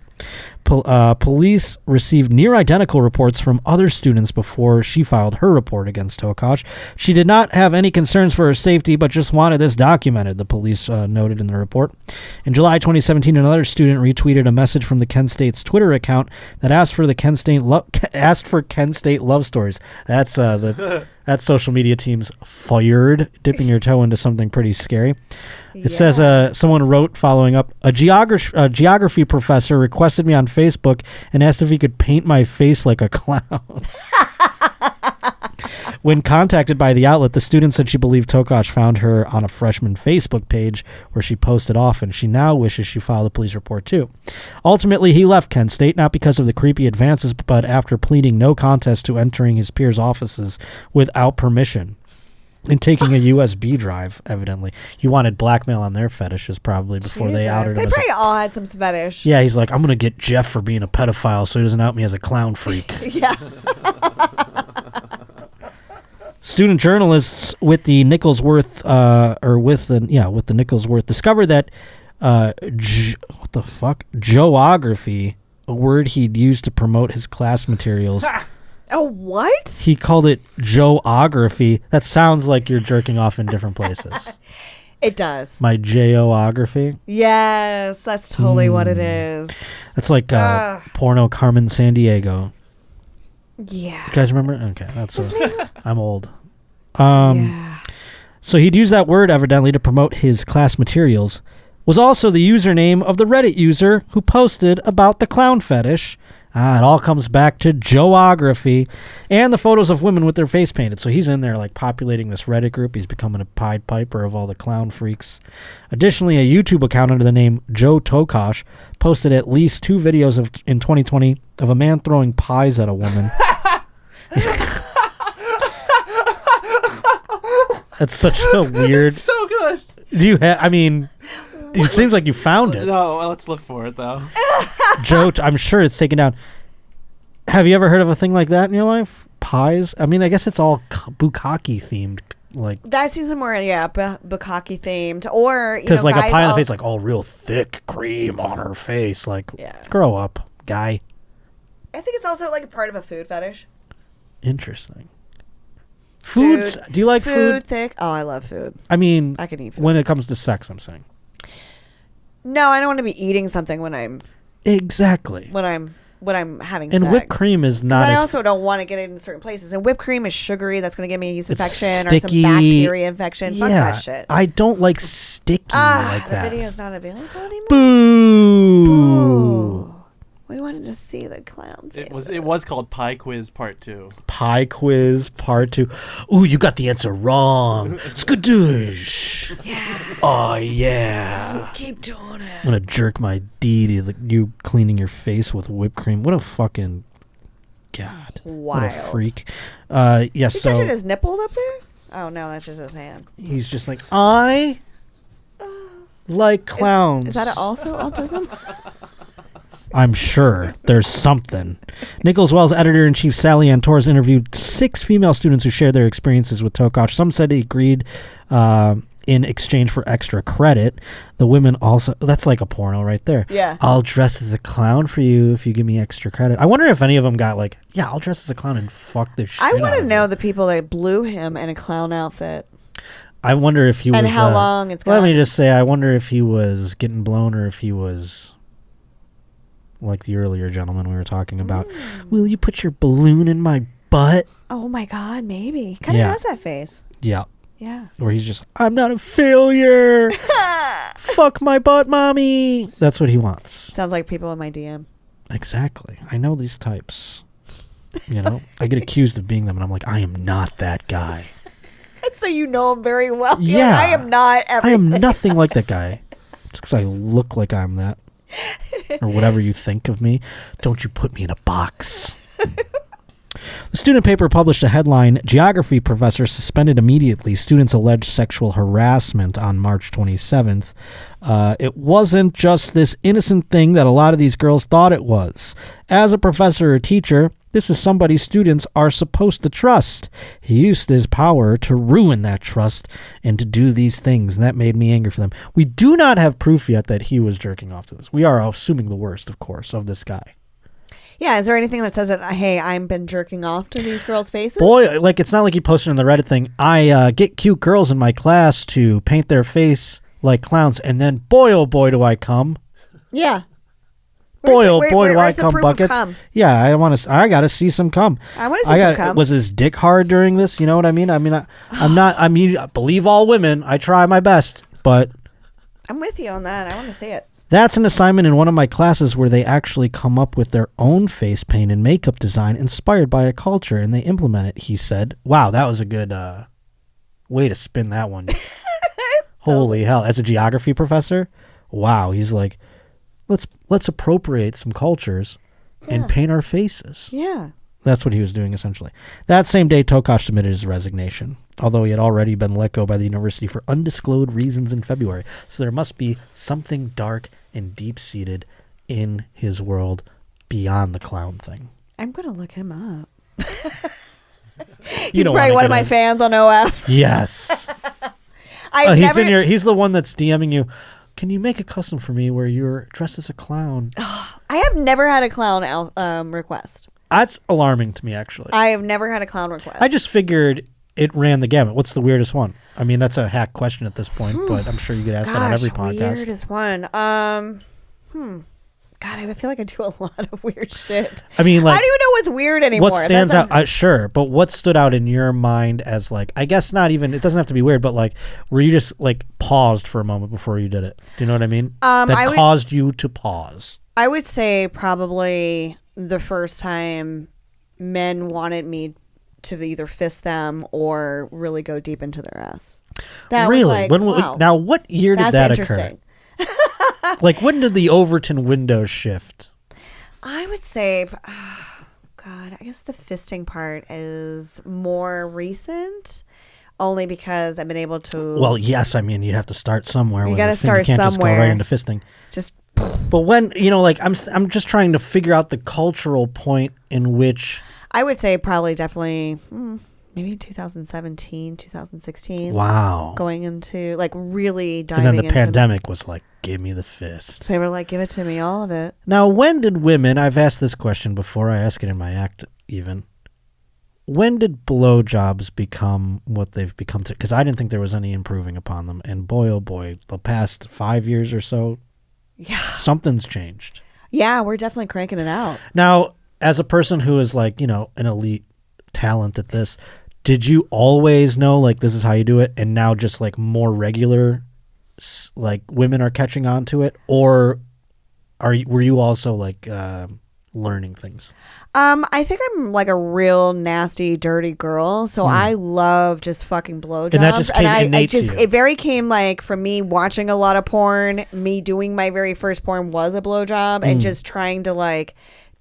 Police received near identical reports from other students before she filed her report against Tokash. She did not have any concerns for her safety, but just wanted this documented, the police noted in the report. In July 2017, another student retweeted a message from the Kent State's Twitter account that asked for Kent State love stories. That's that social media team's fired, dipping your toe into something pretty scary. It says someone wrote following up, a geography professor requested me on Facebook and asked if he could paint my face like a clown. When contacted by the outlet, the student said she believed Tokash found her on a freshman Facebook page where she posted often. She now wishes she filed a police report too. Ultimately, he left Kent State, not because of the creepy advances, but after pleading no contest to entering his peers' offices without permission. And taking a USB drive, evidently. He wanted blackmail on their fetishes probably before they outed him. They probably all had some fetish. Yeah, he's like, I'm going to get Jeff for being a pedophile so he doesn't out me as a clown freak. Yeah. Student journalists with the Nicholsworth, discovered that, geography, a word he'd used to promote his class materials. Oh, what? He called it geography. That sounds like you're jerking off in different places. It does. My geography. Yes, that's totally what it is. That's like porno Carmen Sandiego. Yeah. You guys remember? Okay, that's I'm old. So he'd use that word evidently to promote his class materials. Was also the username of the Reddit user who posted about the clown fetish. It all comes back to geography and the photos of women with their face painted. So he's in there like populating this Reddit group. He's becoming a Pied Piper of all the clown freaks. Additionally, a YouTube account under the name Joe Tokosh posted at least 2 videos in 2020 of a man throwing pies at a woman. That's such a weird. It's so good. Do you have? I mean, it seems like you found it. No, let's look for it though. Joe, I'm sure it's taken down. Have you ever heard of a thing like that in your life? Pies? I mean, I guess it's all bukkake themed. Like that seems more, bukkake themed, or because like a pie in the face, like all real thick cream on her face. Like, grow up, guy. I think it's also like a part of a food fetish. Interesting. Foods? Do you like food? Thick? Oh, I love food. I mean, I can eat food. When it comes to sex, I'm saying. No, I don't want to be eating something when I'm having sex. And whipped cream is not. I also don't want to get it in certain places. And whipped cream is sugary. That's going to give me a yeast infection sticky. or some bacteria infection. Fuck that shit. I don't like sticky like that. The video's not available anymore. Boo. We wanted to see the clown faces. It was called Pie Quiz Part 2. Pie Quiz Part 2. Ooh, you got the answer wrong. Skadoosh. Yeah. Oh, yeah. Keep doing it. I'm going to jerk my D to you cleaning your face with whipped cream. What a fucking... God. Wild. What a freak. Yes, He's touching his nipples up there? Oh, no, that's just his hand. He's just like, I like clowns. Is that also autism? I'm sure there's something. Nichols Wells editor-in-chief Sally Ann Torres interviewed 6 female students who shared their experiences with Tokosh. Some said he agreed in exchange for extra credit. The women also... That's like a porno right there. Yeah. I'll dress as a clown for you if you give me extra credit. I wonder if any of them got like, yeah, I'll dress as a clown and fuck this shit I want out to of know you. the people that blew him in a clown outfit. I wonder if he was... And how long it's Let gone. me just say, I wonder if he was getting blown or if he was... like the earlier gentleman we were talking about. Will you put your balloon in my butt? Oh my God, maybe. Kind of has that face. Yeah. Yeah. Where he's just, I'm not a failure. Fuck my butt, mommy. That's what he wants. Sounds like people in my DM. Exactly. I know these types. You know, I get accused of being them, and I'm like, I am not that guy. So you know him very well. Yeah. I am not everything. I am nothing like that guy. Just because I look like I'm that. Or whatever you think of me. Don't you put me in a box. The student paper published a headline, Geography Professor Suspended Immediately. Students allege sexual harassment on March 27th. It wasn't just this innocent thing that a lot of these girls thought it was. As a professor or teacher, this is somebody students are supposed to trust. He used his power to ruin that trust and to do these things, and that made me angry for them. We do not have proof yet that he was jerking off to this. We are assuming the worst, of course, of this guy. Yeah, is there anything that says that, hey, I've been jerking off to these girls' faces? Boy, like, it's not like he posted on the Reddit thing, I get cute girls in my class to paint their face like clowns, and then, boy, oh boy, do I come. Yeah. Boy, oh boy, do I where's the come proof of buckets. cum? Yeah, I got to see some cum. I want to see some cum. Was his dick hard during this? You know what I mean? I believe all women. I try my best, but... I'm with you on that. I want to see it. That's an assignment in one of my classes where they actually come up with their own face paint and makeup design inspired by a culture, and they implement it, he said. Wow, that was a good way to spin that one. Holy hell. As a geography professor, wow, he's like, let's appropriate some cultures and paint our faces. Yeah. That's what he was doing, essentially. That same day, Tokosh submitted his resignation, although he had already been let go by the university for undisclosed reasons in February. So there must be something dark and deep-seated in his world beyond the clown thing. I'm going to look him up. He's probably one of my fans on OF. Yes. He's the one that's DMing you. Can you make a custom for me where you're dressed as a clown? I have never had a clown request. That's alarming to me, actually. I have never had a clown request. I just figured it ran the gamut. What's the weirdest one? I mean, that's a hack question at this point, but I'm sure you get asked that on every podcast. Weirdest one. God, I feel like I do a lot of weird shit. I mean, like, I don't even know what's weird anymore. What stands out? Sure, but what stood out in your mind as like? I guess not even. It doesn't have to be weird, but like, were you just like paused for a moment before you did it? Do you know what I mean? That caused you to pause. I would say probably the first time men wanted me to either fist them or really go deep into their ass. That really? was like, wow, now, what year did that occur? interesting. Like, when did the Overton window shift? I would say, God, I guess the fisting part is more recent, only because I've been able to. Well, yes, I mean, you have to start somewhere. You got to start you can't somewhere. Just go right into fisting. Just. But when, like, I'm just trying to figure out the cultural point in which. I would say probably definitely maybe 2017, 2016. Wow. Going into like really diving into. And then the into pandemic was like, give me the fist. They were like, give it to me, all of it. Now, when did women, I've asked this question before, I ask it in my act even. When did blowjobs become what they've become? Because I didn't think there was any improving upon them. And boy, oh boy, the past 5 years or so, something's changed. Yeah, we're definitely cranking it out. Now, as a person who is like, an elite talent at this, did you always know like this is how you do it, and now just like more regular, like women are catching on to it, or were you also like learning things? I think I'm like a real nasty, dirty girl, so I love just fucking blowjobs. And that just came innate to you. It very came like from me watching a lot of porn. Me doing my very first porn was a blowjob, and just trying to like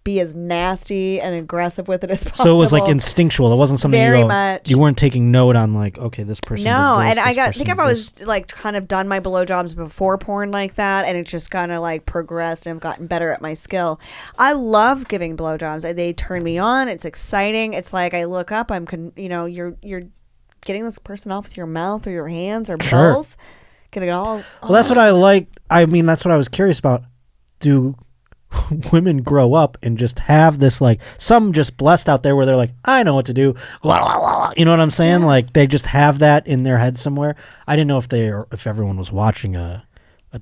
be as nasty and aggressive with it as possible. So it was like instinctual. It wasn't something very much. You weren't taking note on like, okay, this person. No, did this, and I think I've always this. like kind of done my blowjobs before porn like that, and it's just kind of like progressed and I've gotten better at my skill. I love giving blowjobs. They turn me on. It's exciting. It's like I look up. You're getting this person off with your mouth or your hands or both. Getting it all. Well, that's what I like. I mean, that's what I was curious about. Do women grow up and just have this, like, some just blessed out there where they're like, I know what to do. You know what I'm saying? Yeah. Like, they just have that in their head somewhere. I didn't know if everyone was watching a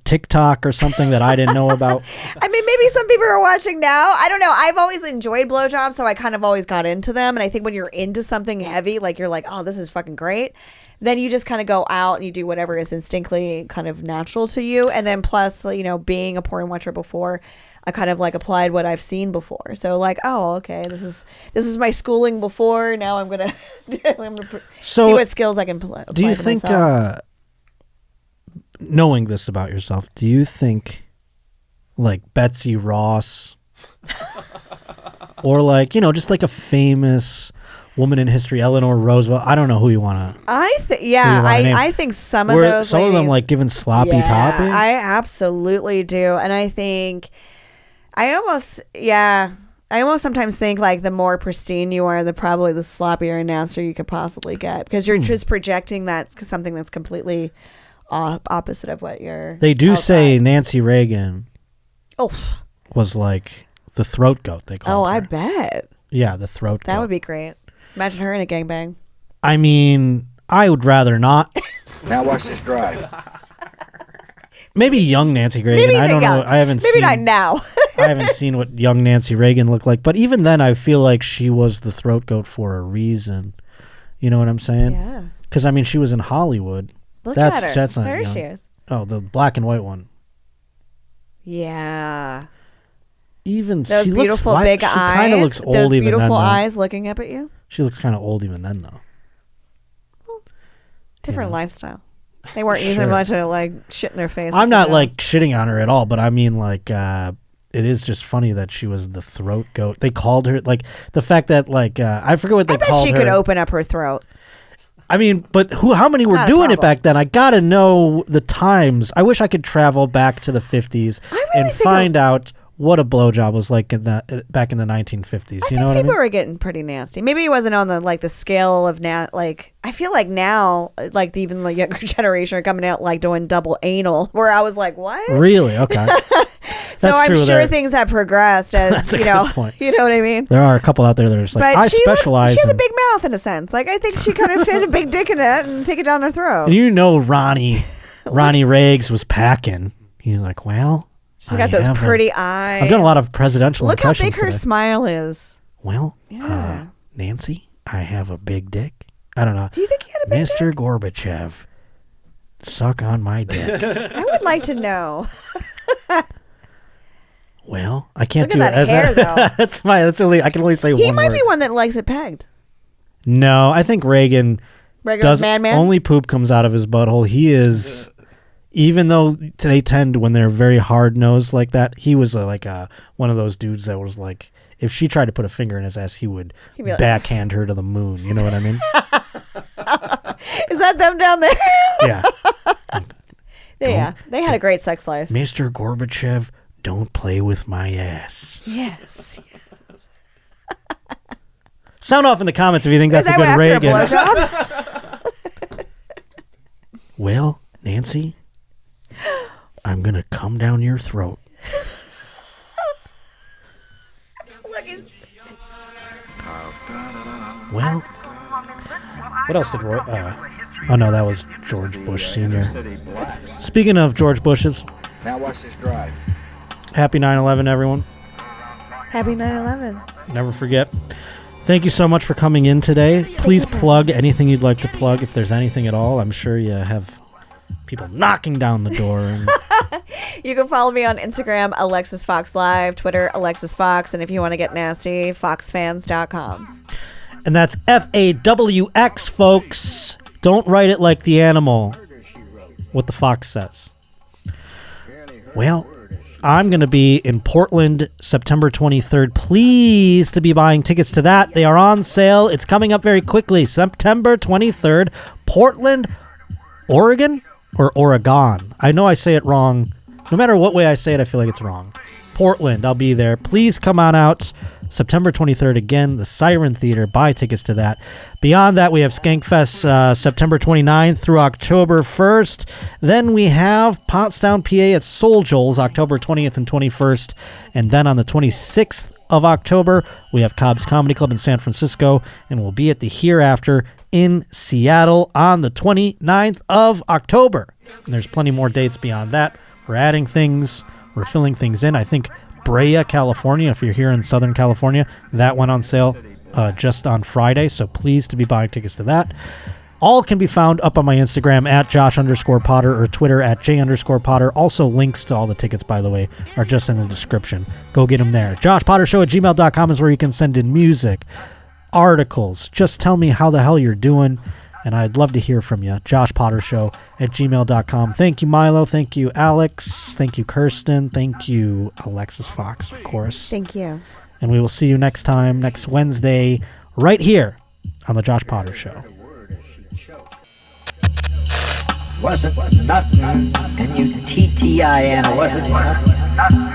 TikTok or something that I didn't know about. I mean, maybe some people are watching now. I don't know. I've always enjoyed blowjobs, so I kind of always got into them. And I think when you're into something heavy, like you're like, oh, this is fucking great, then you just kind of go out and you do whatever is instinctively kind of natural to you. And then plus, being a porn watcher before, I kind of like applied what I've seen before. So like, oh, okay, this is my schooling before. Now I'm gonna see what skills I can apply. Do you think, knowing this about yourself, do you think like Betsy Ross or like, just like a famous woman in history, Eleanor Roosevelt? I don't know who you want to. I think some of those. Some of them like giving sloppy topping. I absolutely do, and I think. I almost sometimes think like the more pristine you are, the sloppier and nastier you could possibly get, because you're just projecting that's something that's completely opposite of what you're. They do say Nancy Reagan was like the throat goat, they called her. I bet. Yeah, the throat goat. That would be great. Imagine her in a gangbang. I mean, I would rather not. Now watch this drive. Maybe young Nancy Reagan. I don't know. I haven't seen. Maybe not now. I haven't seen what young Nancy Reagan looked like. But even then, I feel like she was the throat goat for a reason. You know what I'm saying? Yeah. Because, I mean, she was in Hollywood. Look at her. That's not there young. She is. Oh, the black and white one. Yeah. Even those she beautiful looks, big she eyes. She kind of looks old those even then. Beautiful eyes looking up at you. She looks kind of old even then, though. Well, different lifestyle. They weren't using much of like shit in their face. I'm not like shitting on her at all, but I mean like it is just funny that she was the throat goat. They called her like the fact that like I forget what they called her. I bet she could open up her throat. I mean, but how many were doing it back then? I gotta know the times. I wish I could travel back to the 50s and find out what a blowjob was like back in the 1950s. You know what I mean? People were getting pretty nasty. Maybe it wasn't on the scale of like I feel like now like even the younger generation are coming out like doing double anal, where I was like, what? Really? Okay. So I'm sure things have progressed as you know. Point. You know what I mean? There are a couple out there that are just like, but I specialize. She has a big mouth in a sense. Like I think she kind of fit a big dick in it and take it down her throat. And Ronnie Riggs was packing. He's like, well. She's got those pretty eyes. I've done a lot of presidential impressions. Look how big her today. smile is. Well, Nancy, I have a big dick. I don't know. Do you think he had a big Mr. dick? Gorbachev, suck on my dick. I would like to know. Well, I can't Look do at it. that hair, though. That's my. That's only. I can only say He one might word. be one that likes it pegged. No, I think Reagan Reagan's man. only poop comes out of his butthole. He is, even though they tend when they're very hard nosed like that. He was one of those dudes that was like, if she tried to put a finger in his ass, he would He'd be like, backhand her to the moon. You know what I mean? Is that them down there? Yeah. Yeah, they had a great sex life. Mr. Gorbachev, don't play with my ass. Yes. Sound off in the comments if you think Is that's a that good after Reagan. a blowjob? Well, Nancy, I'm going to come down your throat. Look, he's... Well, what else did Roy... oh, no, that was George Bush Sr. Speaking of George Bush's, Now watch this drive. happy 9/11, everyone. Happy 9/11. Never forget. Thank you so much for coming in today. Please plug anything you'd like to plug, if there's anything at all. I'm sure you have people knocking down the door. And You can follow me on Instagram, Alexis Fox Live, Twitter, Alexis Fox, and if you want to get nasty, foxfans.com. And that's FAWX, folks. Don't write it like the animal. What the fox says. Well, I'm going to be in Portland September 23rd. Please to be buying tickets to that. They are on sale. It's coming up very quickly. September 23rd, Portland, Oregon or Oregon. I know I say it wrong. No matter what way I say it, I feel like it's wrong. Portland, I'll be there. Please come on out. September 23rd, again, the Siren Theater. Buy tickets to that. Beyond that, we have Skankfest September 29th through October 1st. Then we have Pottstown, PA at SoulJoel's October 20th and 21st. And then on the 26th of October, we have Cobb's Comedy Club in San Francisco. And we'll be at the Hereafter in Seattle on the 29th of October. And there's plenty more dates beyond that. We're adding things. We're filling things in. I think Brea, California, if you're here in Southern California, that went on sale just on Friday, so please to be buying tickets to that. All can be found up on my Instagram at Josh_Potter or Twitter at J_Potter. Also, links to all the tickets, by the way, are just in the description. Go get them there. JoshPotterShow@gmail.com is where you can send in music, articles. Just tell me how the hell you're doing, and I'd love to hear from you. JoshPotterShow@gmail.com. Thank you, Milo. Thank you, Alex. Thank you, Kirsten. Thank you, Alexis Fox, of course. Thank you. And we will see you next time, next Wednesday, right here on The Josh Potter Show. Wasn't nothing. N-U-T-T-I-N. Wasn't nothing.